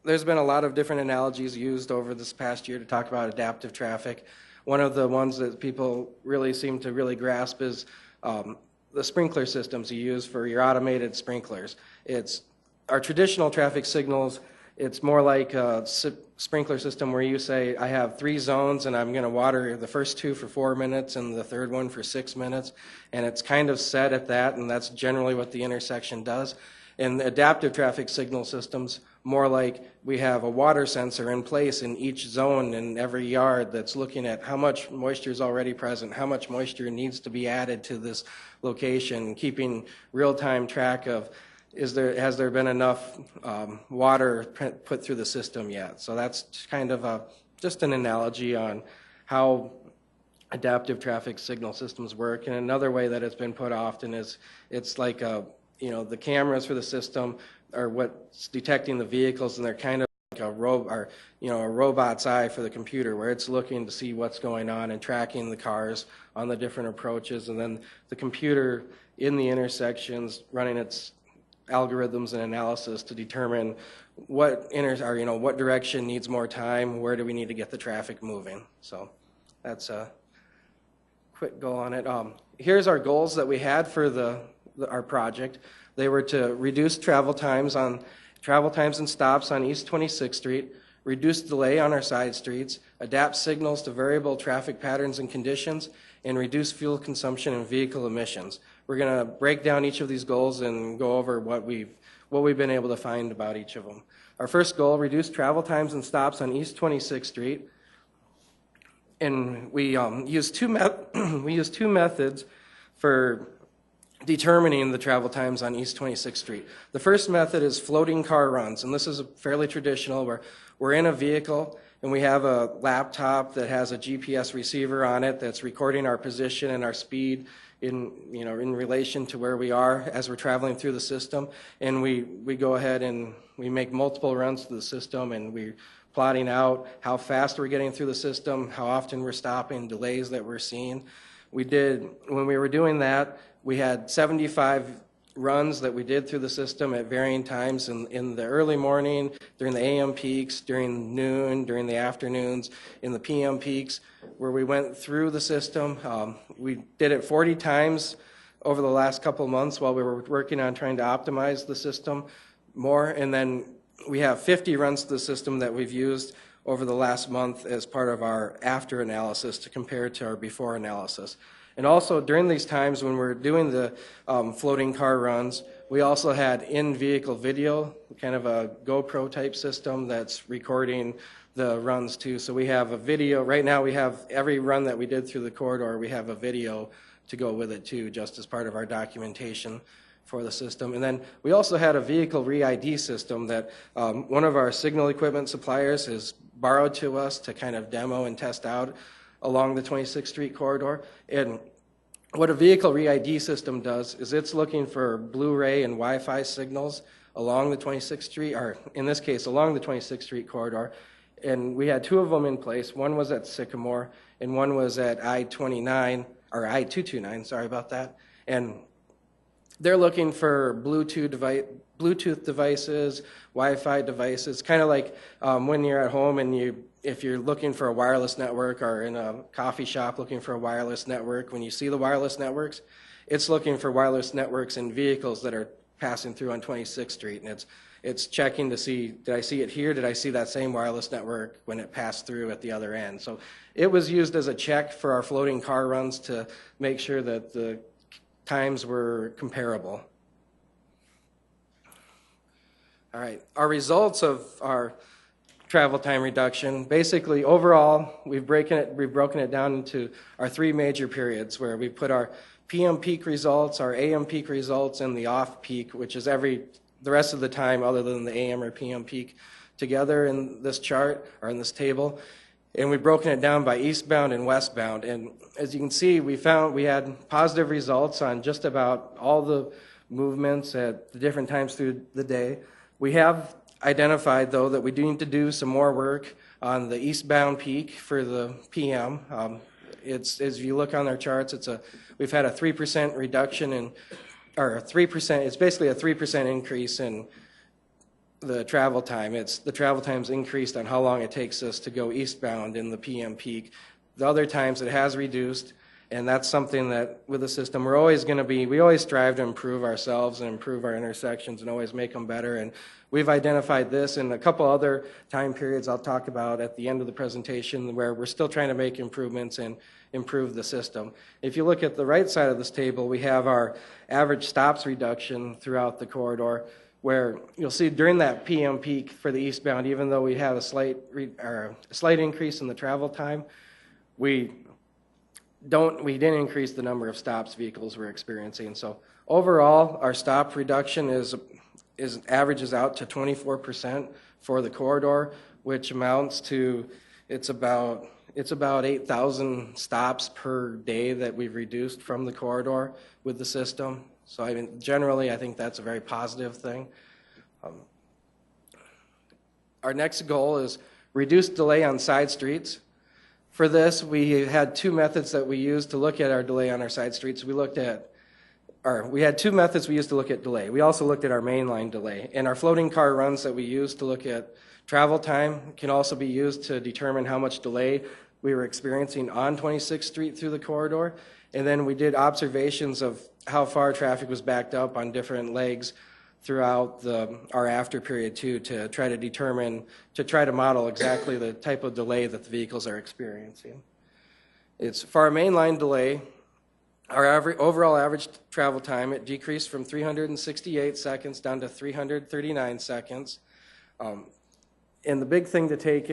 there's been a lot of different analogies used over this past year to talk about adaptive traffic. One of the ones that people really seem to really grasp is the sprinkler systems you use for your automated sprinklers. It's our traditional traffic signals. It's more like a sprinkler system where you say, I have 3 zones and I'm going to water the first 2 for 4 minutes and the third one for 6 minutes. And it's kind of set at that, and that's generally what the intersection does. In adaptive traffic signal systems, more like we have a water sensor in place in each zone in every yard that's looking at how much moisture is already present, how much moisture needs to be added to this location, keeping real-time track of has there been enough water put through the system yet. So that's kind of just an analogy on how adaptive traffic signal systems work. And another way that it's been put often is it's like the cameras for the system are what's detecting the vehicles, and they're kind of like a robot's eye for the computer, where it's looking to see what's going on and tracking the cars on the different approaches, and then the computer in the intersections running its algorithms and analysis to determine what direction needs more time, where do we need to get the traffic moving. So that's a quick go on it. Here's our goals that we had for our project. They were to reduce travel times and stops on East 26th Street, reduce delay on our side streets, adapt signals to variable traffic patterns and conditions, and reduce fuel consumption and vehicle emissions. We're going to break down each of these goals and go over what we've been able to find about each of them. Our first goal, reduce travel times and stops on East 26th Street. And we use two methods for determining the travel times on East 26th Street. The first method is floating car runs, and this is fairly traditional, where we're in a vehicle and we have a laptop that has a GPS receiver on it that's recording our position and our speed in relation to where we are as we're traveling through the system. And we go ahead and we make multiple runs through the system, and we're plotting out how fast we're getting through the system, how often we're stopping, delays that we're seeing. When we were doing that, we had 75 runs that we did through the system at varying times in the early morning, during the AM peaks, during noon, during the afternoons, in the PM peaks, where we went through the system. We did it 40 times over the last couple of months while we were working on trying to optimize the system more. And then we have 50 runs to the system that we've used over the last month as part of our after analysis to compare to our before analysis. And also during these times when we're doing the floating car runs, We also had in-vehicle video, kind of a GoPro type system that's recording the runs too. So we have a video, right now we have every run that we did through the corridor, we have a video to go with it too, just as part of our documentation for the system. And then we also had a vehicle re-ID system that one of our signal equipment suppliers has borrowed to us to kind of demo and test out along the 26th Street corridor. And what a vehicle re-ID system does is it's looking for Blu-ray and Wi-Fi signals along the 26th Street, or in this case, along the 26th Street corridor. And we had two of them in place. One was at Sycamore, and one was at I-29, or I-229, sorry about that. And they're looking for Bluetooth devices, Wi-Fi devices, kind of like when you're at home and if you're looking for a wireless network or in a coffee shop looking for a wireless network, when you see the wireless networks, it's looking for wireless networks in vehicles that are passing through on 26th Street. And it's checking to see, did I see it here? Did I see that same wireless network when it passed through at the other end? So it was used as a check for our floating car runs to make sure that the times were comparable. All right, our results of our travel time reduction, basically overall, we've broken it down into our three major periods where we put our PM peak results, our AM peak results, and the off peak, which is the rest of the time other than the AM or PM peak together in this chart or in this table. And we've broken it down by eastbound and westbound. And as you can see, we found we had positive results on just about all the movements at the different times through the day. We have identified, though, that we do need to do some more work on the eastbound peak for the PM. As you look on our charts, we've had a 3% reduction or 3%. It's basically a 3% increase in the travel time. The travel time's increased on how long it takes us to go eastbound in the PM peak. The other times it has reduced, and that's something that with the system we always strive to improve ourselves and improve our intersections and always make them better. And we've identified this and a couple other time periods I'll talk about at the end of the presentation where we're still trying to make improvements and improve the system. If you look at the right side of this table, we have our average stops reduction throughout the corridor, where you'll see during that PM peak for the eastbound, even though we had a slight increase in the travel time, we didn't increase the number of stops vehicles were experiencing. So overall, our stop reduction averages out to 24% for the corridor, which amounts to it's about 8,000 stops per day that we've reduced from the corridor with the system. So I mean, generally, I think that's a very positive thing. Our next goal is reduce delay on side streets. For this, we had two methods that we used to look at our delay on our side streets. We had two methods we used to look at delay. We also looked at our mainline delay. And our floating car runs that we used to look at travel time can also be used to determine how much delay we were experiencing on 26th Street through the corridor. And then we did observations of how far traffic was backed up on different legs throughout our after period too, to try to model exactly the type of delay that the vehicles are experiencing. For our mainline delay, our overall average travel time, it decreased from 368 seconds down to 339 seconds. And the big thing to think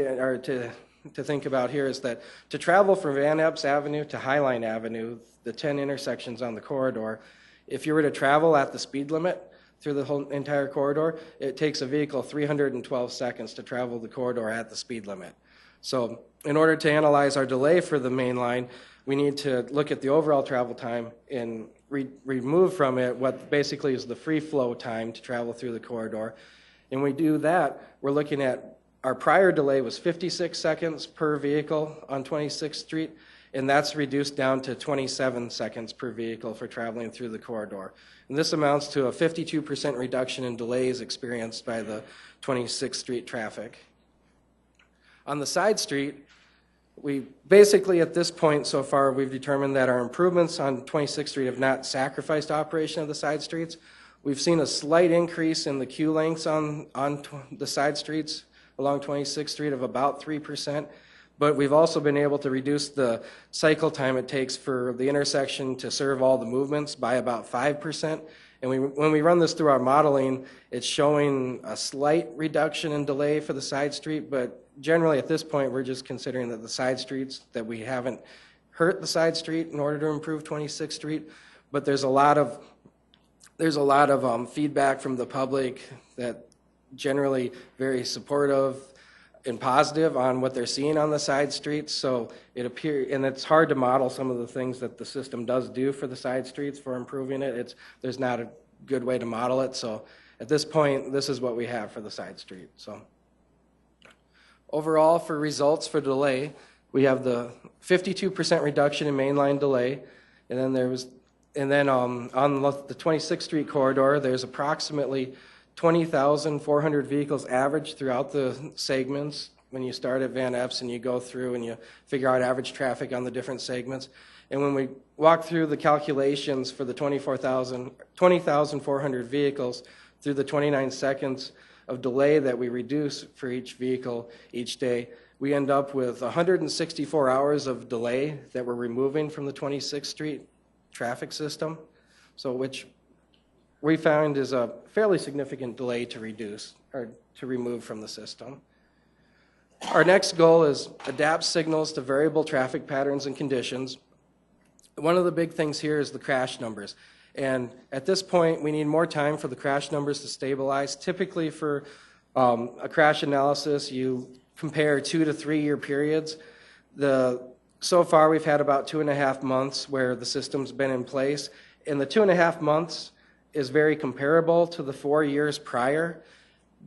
about here is that to travel from Van Epps Avenue to Highline Avenue, the 10 intersections on the corridor, if you were to travel at the speed limit through the whole entire corridor, it takes a vehicle 312 seconds to travel the corridor at the speed limit. So in order to analyze our delay for the main line, we need to look at the overall travel time and remove from it what basically is the free flow time to travel through the corridor. And we do that, we're looking at our prior delay was 56 seconds per vehicle on 26th Street, and that's reduced down to 27 seconds per vehicle for traveling through the corridor. And this amounts to a 52% reduction in delays experienced by the 26th Street traffic. On the side street, we basically at this point so far, we've determined that our improvements on 26th Street have not sacrificed operation of the side streets. We've seen a slight increase in the queue lengths on the side streets along 26th Street of about 3%. But we've also been able to reduce the cycle time it takes for the intersection to serve all the movements by about 5%. And when we run this through our modeling, it's showing a slight reduction in delay for the side street, but generally at this point, we're just considering that the side streets, that we haven't hurt the side street in order to improve 26th Street, but there's a lot of feedback from the public that generally very supportive and positive on what they're seeing on the side streets. So it appears, and it's hard to model some of the things that the system does do for the side streets for improving it. There's not a good way to model it. So at this point, this is what we have for the side street. So overall, for results for delay, we have the 52% reduction in mainline delay, and then on the 26th Street corridor, there's approximately 20,400 vehicles average throughout the segments when you start at Van Epps and you go through and you figure out average traffic on the different segments. And when we walk through the calculations for the 20,400 vehicles through the 29 seconds of delay that we reduce for each vehicle each day, we end up with 164 hours of delay that we're removing from the 26th Street traffic system, so which we found is a fairly significant delay to reduce or to remove from the system. Our next goal is adapt signals to variable traffic patterns and conditions. One of the big things here is the crash numbers. And at this point, we need more time for the crash numbers to stabilize. Typically for a crash analysis, you compare 2 to 3 year periods. So far, we've had about 2.5 months where the system's been in place. And the 2.5 months is very comparable to the 4 years prior.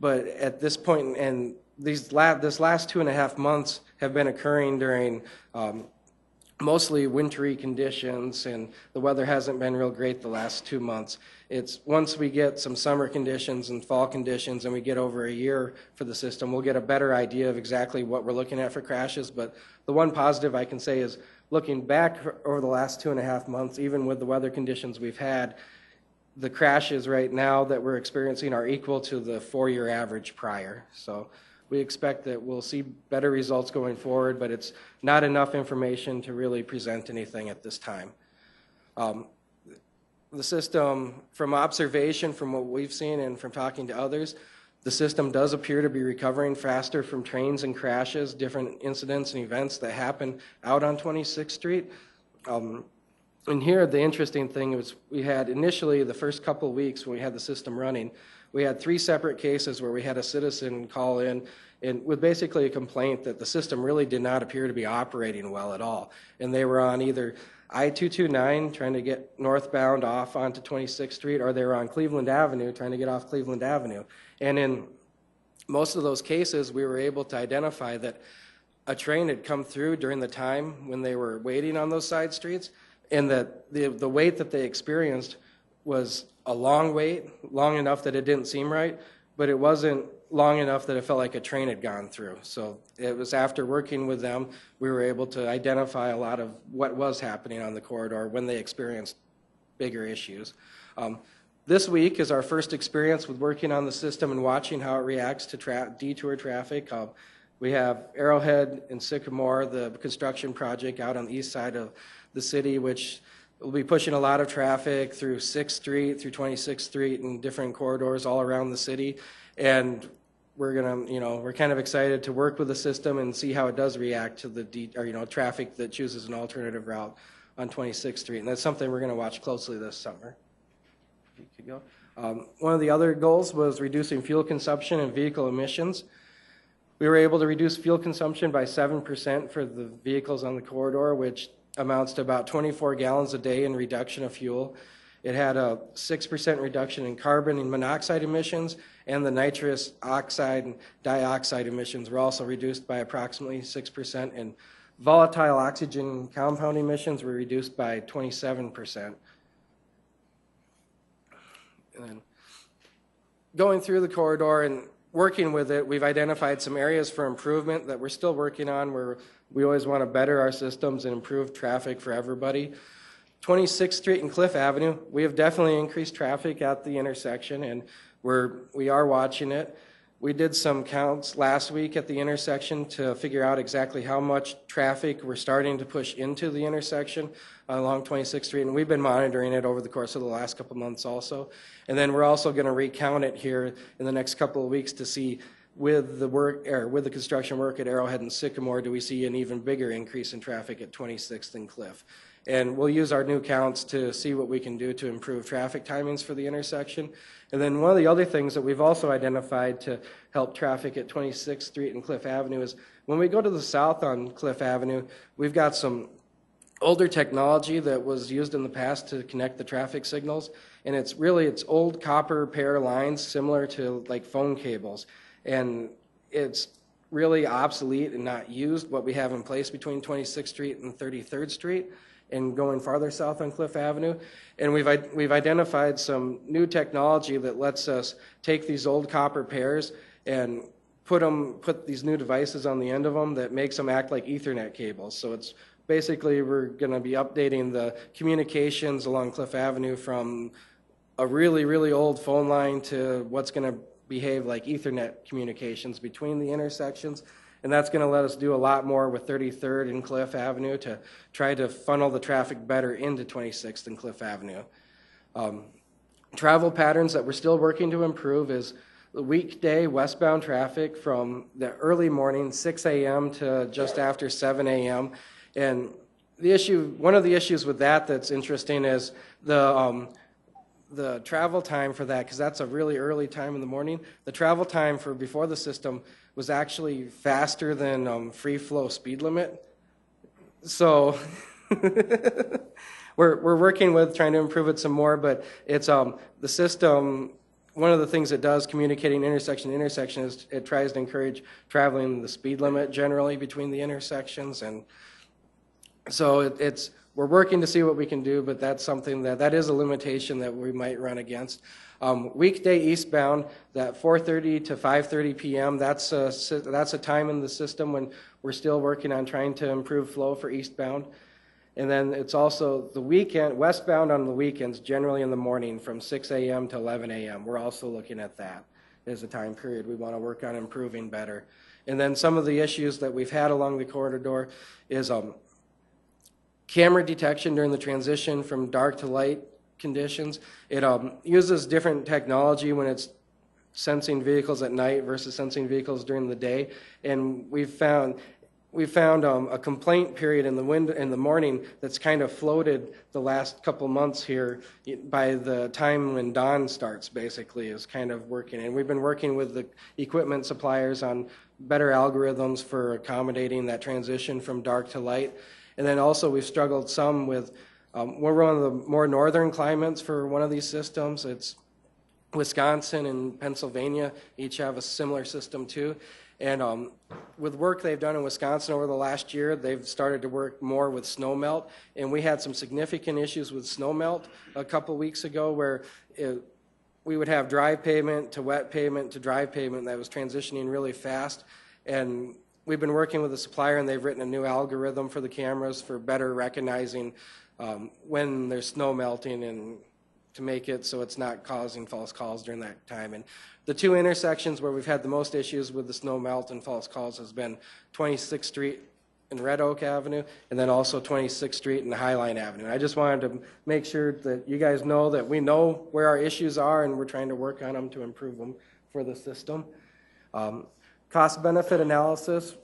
But at this point, and this last 2.5 months have been occurring during mostly wintry conditions, and the weather hasn't been real great the last 2 months. It's once we get some summer conditions and fall conditions and we get over a year for the system, we'll get a better idea of exactly what we're looking at for crashes. But the one positive I can say is looking back over the last 2.5 months, even with the weather conditions we've had, the crashes right now that we're experiencing are equal to the 4-year average prior. So we expect that we'll see better results going forward, but it's not enough information to really present anything at this time. The system, from observation, from what we've seen and from talking to others, the system does appear to be recovering faster from trains and crashes, different incidents and events that happen out on 26th Street. And here, the interesting thing was we had initially the first couple of weeks when we had the system running, we had 3 separate cases where we had a citizen call in and with basically a complaint that the system really did not appear to be operating well at all. And they were on either I-229 trying to get northbound off onto 26th Street, or they were on Cleveland Avenue trying to get off Cleveland Avenue. And in most of those cases, we were able to identify that a train had come through during the time when they were waiting on those side streets, and that the wait that they experienced was a long wait, long enough that it didn't seem right, but it wasn't long enough that it felt like a train had gone through. So it was after working with them, we were able to identify a lot of what was happening on the corridor when they experienced bigger issues. This week is our first experience with working on the system and watching how it reacts to detour traffic. We have Arrowhead and Sycamore, the construction project out on the east side of the city, which will be pushing a lot of traffic through 6th Street, through 26th Street, and different corridors all around the city. And we're we're kind of excited to work with the system and see how it does react to the traffic that chooses an alternative route on 26th Street. And that's something we're going to watch closely this summer. If you could go. One of the other goals was reducing fuel consumption and vehicle emissions. We were able to reduce fuel consumption by 7% for the vehicles on the corridor, which amounts to about 24 gallons a day in reduction of fuel. It had a 6% reduction in carbon and monoxide emissions, and the nitrous oxide and dioxide emissions were also reduced by approximately 6%, and volatile oxygen compound emissions were reduced by 27%. And then going through the corridor and working with it, we've identified some areas for improvement that we're still working on, where we always want to better our systems and improve traffic for everybody. 26th Street and Cliff Avenue, we have definitely increased traffic at the intersection, and we are watching it. We did some counts last week at the intersection to figure out exactly how much traffic we're starting to push into the intersection along 26th Street, and we've been monitoring it over the course of the last couple months also. And then we're also going to recount it here in the next couple of weeks to see with the construction work at Arrowhead and Sycamore, do we see an even bigger increase in traffic at 26th and Cliff? And we'll use our new counts to see what we can do to improve traffic timings for the intersection. And then one of the other things that we've also identified to help traffic at 26th Street and Cliff Avenue is when we go to the south on Cliff Avenue, we've got some older technology that was used in the past to connect the traffic signals. And it's old copper pair lines similar to like phone cables. And it's really obsolete and not used, what we have in place between 26th Street and 33rd Street and going farther south on Cliff Avenue. And we've identified some new technology that lets us take these old copper pairs and put these new devices on the end of them that makes them act like Ethernet cables. So it's basically, we're going to be updating the communications along Cliff Avenue from a really, really old phone line to what's going to behave like Ethernet communications between the intersections. And that's going to let us do a lot more with 33rd and Cliff Avenue to try to funnel the traffic better into 26th and Cliff Avenue. Travel patterns that we're still working to improve is the weekday westbound traffic from the early morning, 6 a.m. to just after 7 a.m. And one of the issues with that's interesting is the travel time for that, because that's a really early time in the morning. The travel time for before the system was actually faster than free flow speed limit. So we're working with trying to improve it some more, but it's the system. One of the things it does, communicating intersection to intersection, is it tries to encourage traveling the speed limit generally between the intersections, and so we're working to see what we can do, but that's something that is a limitation that we might run against. Weekday eastbound, that 4:30 to 5:30 p.m., that's a time in the system when we're still working on trying to improve flow for eastbound. And then it's also the weekend, westbound on the weekends, generally in the morning from 6 a.m. to 11 a.m. We're also looking at that as a time period we want to work on improving better. And then some of the issues that we've had along the corridor is camera detection during the transition from dark to light conditions. It uses different technology when it's sensing vehicles at night versus sensing vehicles during the day. And we've found a complaint period in the morning that's kind of floated the last couple months here by the time when dawn starts, basically, is kind of working. And we've been working with the equipment suppliers on better algorithms for accommodating that transition from dark to light. And then also we've struggled some with, we're one of the more northern climates for one of these systems. It's Wisconsin and Pennsylvania each have a similar system too. And with work they've done in Wisconsin over the last year, they've started to work more with snowmelt. And we had some significant issues with snowmelt a couple weeks ago where we would have dry pavement to wet pavement to dry pavement that was transitioning really fast. And we've been working with the supplier, and they've written a new algorithm for the cameras for better recognizing when there's snow melting and to make it so it's not causing false calls during that time. And the two intersections where we've had the most issues with the snow melt and false calls has been 26th Street and Red Oak Avenue, and then also 26th Street and Highline Avenue. And I just wanted to make sure that you guys know that we know where our issues are, and we're trying to work on them to improve them for the system. Cost-benefit analysis,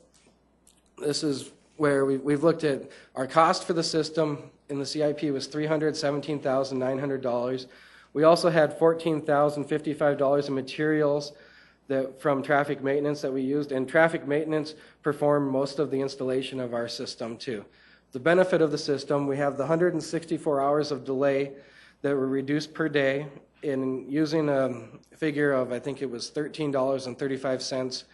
this is where we've looked at our cost for the system in the CIP was $317,900. We also had $14,055 in materials from traffic maintenance that we used, and traffic maintenance performed most of the installation of our system too. The benefit of the system, we have the 164 hours of delay that were reduced per day in using a figure of, I think it was $13.35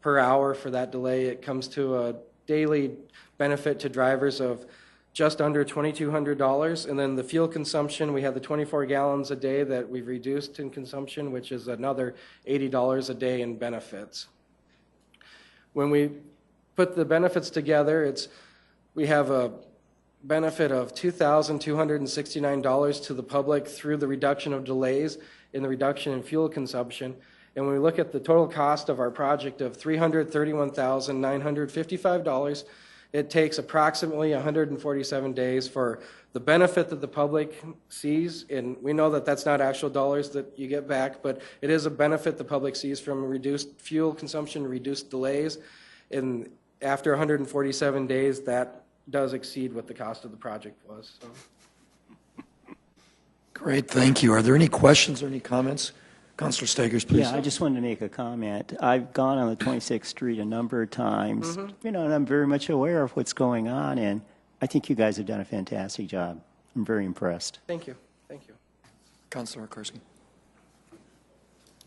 per hour for that delay. It comes to a daily benefit to drivers of just under $2,200. And then the fuel consumption, we had the 24 gallons a day that we've reduced in consumption, which is another $80 a day in benefits. When we put the benefits together, we have a benefit of $2,269 to the public through the reduction of delays and the reduction in fuel consumption. And when we look at the total cost of our project of $331,955, it takes approximately 147 days for the benefit that the public sees, and we know that that's not actual dollars that you get back, but it is a benefit the public sees from reduced fuel consumption, reduced delays, and after 147 days, that does exceed what the cost of the project was. So. Great, thank you. Are there any questions or any comments? Councilor Stegers, please. Yeah, I just wanted to make a comment. I've gone on the 26th Street a number of times, and I'm very much aware of what's going on, and I think you guys have done a fantastic job. I'm very impressed. Thank you. Thank you. Councilor Karski.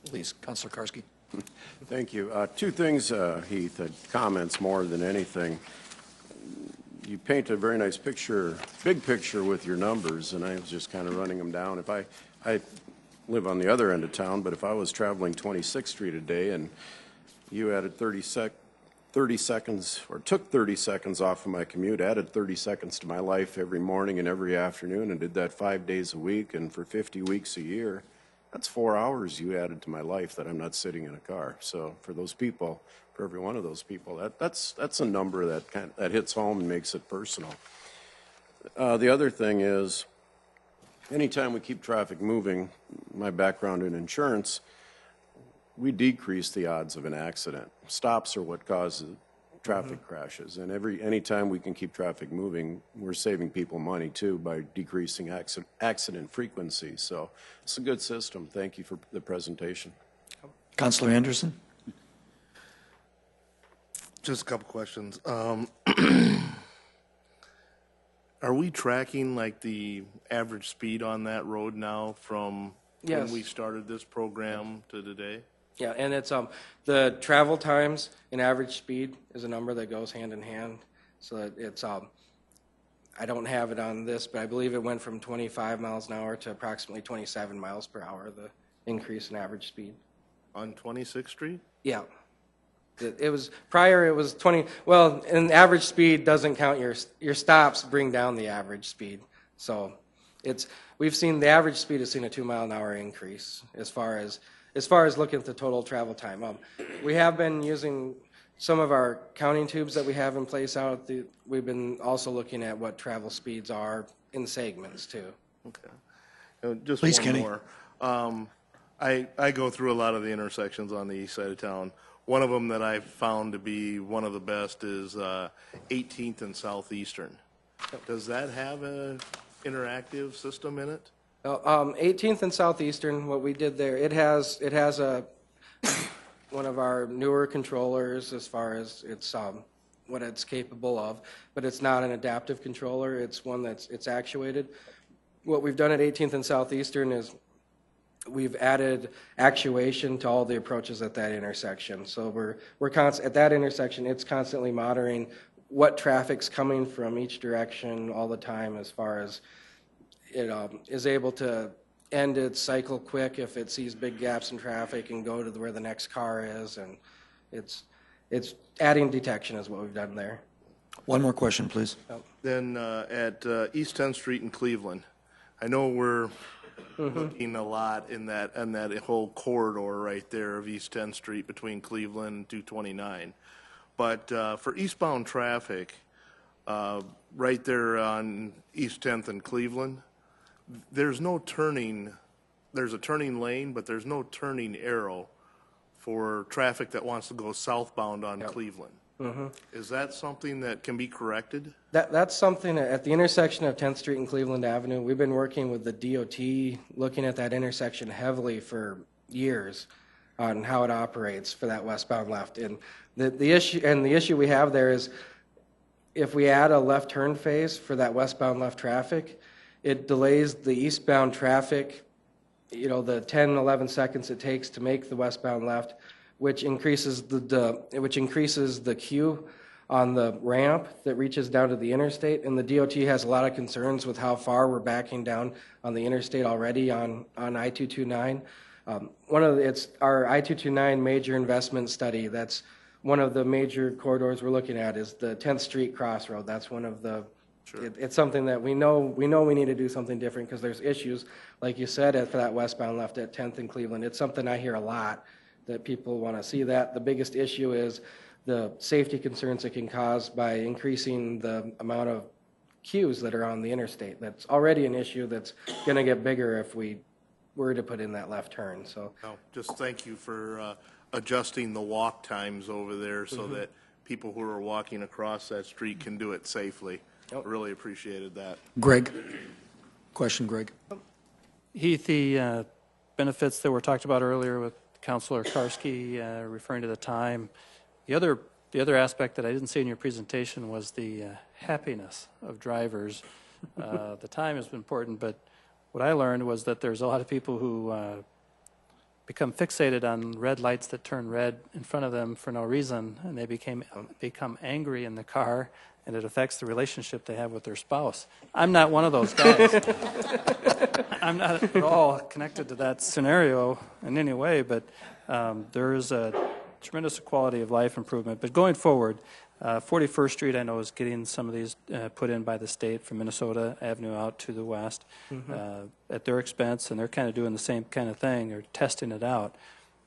Please, Councilor Karski. Thank you. Two things, Heath, comments more than anything. You paint a very nice picture, big picture with your numbers, and I was just kind of running them down. If I live on the other end of town, but if I was traveling 26th Street a day and you added 30 seconds, or took 30 seconds off of my commute, added 30 seconds to my life every morning and every afternoon, and did that 5 days a week and for 50 weeks a year, that's 4 hours you added to my life that I'm not sitting in a car. So for those people, for every one of those people, that's a number that hits home and makes it personal. The other thing is, anytime we keep traffic moving, my background in insurance, we decrease the odds of an accident. Stops are what causes traffic crashes, and anytime we can keep traffic moving, we're saving people money too by decreasing accident frequency. So it's a good system. Thank you for the presentation. Councilor Anderson. Just a couple questions. Are we tracking like the average speed on that road now from Yes. when we started this program to today? Yeah, and it's the travel times and average speed is a number that goes hand in hand. So that it's I don't have it on this, but I believe it went from 25 miles an hour to approximately 27 miles per hour, the increase in average speed. On 26th Street? Yeah. It was prior, it was 20, well, and average speed doesn't count your stops bring down the average speed. So we've seen the average speed has seen a 2 mile an hour increase as far as looking at the total travel time. We have been using some of our counting tubes that we have in place we've been also looking at what travel speeds are in segments too. Okay. Just Please, one Kenny. more. I go through a lot of the intersections on the east side of town. One of them that I've found to be one of the best is 18th and Southeastern. Does that have an interactive system in it? 18th and Southeastern, what we did there, it has one of our newer controllers as far as it's what it's capable of, but it's not an adaptive controller. It's one it's actuated. What we've done at 18th and Southeastern is we've added actuation to all the approaches at that intersection. So we're at that intersection, it's constantly monitoring what traffic's coming from each direction all the time, as far as it is able to end its cycle quick if it sees big gaps in traffic and go to where the next car is, and it's adding detection is what we've done there. One more question, please. Then at East 10th Street in Cleveland, I know we're looking a lot in that whole corridor right there of East 10th Street between Cleveland and 229. But for eastbound traffic, right there on East 10th and Cleveland, there's no turning. There's a turning lane, but there's no turning arrow for traffic that wants to go southbound on Cleveland. Is that something that can be corrected? That's something at the intersection of 10th Street and Cleveland Avenue. We've been working with the DOT, looking at that intersection heavily for years on how it operates for that westbound left. And the issue we have there is if we add a left turn phase for that westbound left traffic, it delays the eastbound traffic, the 10, 11 seconds it takes to make the westbound left, which increases the queue on the ramp that reaches down to the interstate. And the DOT has a lot of concerns with how far we're backing down on the interstate already on I-229. It's our I-229 major investment study. That's one of the major corridors we're looking at is the 10th Street crossroad. That's one of the. Sure. It's something that we know we need to do something different because there's issues, like you said, for that westbound left at 10th and Cleveland. It's something I hear a lot that people want to see that. The biggest issue is the safety concerns it can cause by increasing the amount of queues that are on the interstate. That's already an issue that's going to get bigger if we were to put in that left turn. So, No, just thank you for adjusting the walk times over there so that people who are walking across that street can do it safely. Yep. Really appreciated that. Greg? Question, Greg? Heath, the benefits that were talked about earlier with Councilor Karski referring to the time. The other aspect that I didn't see in your presentation was the happiness of drivers. The time is important, but what I learned was that there's a lot of people who become fixated on red lights that turn red in front of them for no reason, and they become angry in the car, and it affects the relationship they have with their spouse. I'm not one of those guys. I'm not at all connected to that scenario in any way, but there is a tremendous quality of life improvement. But going forward, 41st Street, I know, is getting some of these put in by the state from Minnesota Avenue out to the west at their expense, and they're kind of doing the same kind of thing, or testing it out.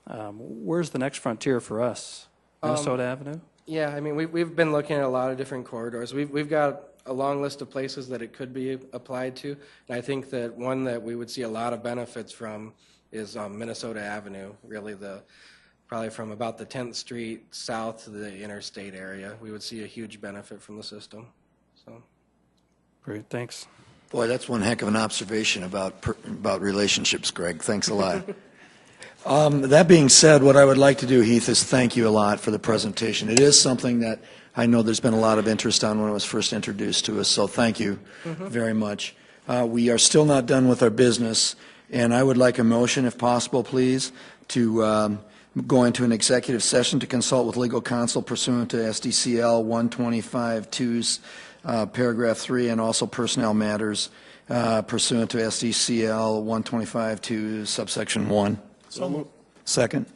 Where's the next frontier for us? Minnesota Avenue? yeah, I mean, we've been looking at a lot of different corridors. We've got a long list of places that it could be applied to, and I think that one that we would see a lot of benefits from is Minnesota Avenue, really probably from about the 10th Street south to the interstate area. We would see a huge benefit from the system. So, Great, thanks. Boy, that's one heck of an observation about relationships, Greg. Thanks a lot. That being said, what I would like to do, Heath, is thank you a lot for the presentation. It is something that I know there's been a lot of interest on when it was first introduced to us, so thank you very much. We are still not done with our business, and I would like a motion, if possible, please, to go into an executive session to consult with legal counsel pursuant to SDCL 125-2, paragraph 3, and also personnel matters pursuant to SDCL 125-2, subsection 1. So moved. Second?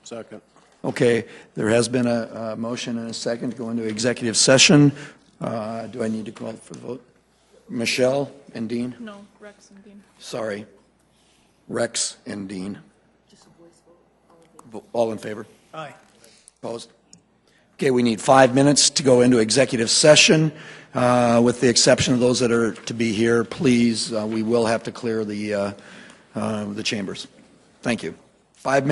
Second. Okay, there has been a motion and a second to go into executive session. Do I need to call for the vote? Michelle and Dean? No, Rex and Dean. Sorry. Rex and Dean. All in favor? Aye. Opposed? Okay, we need 5 minutes to go into executive session. With the exception of those that are to be here, please, we will have to clear the chambers. Thank you. 5 minutes.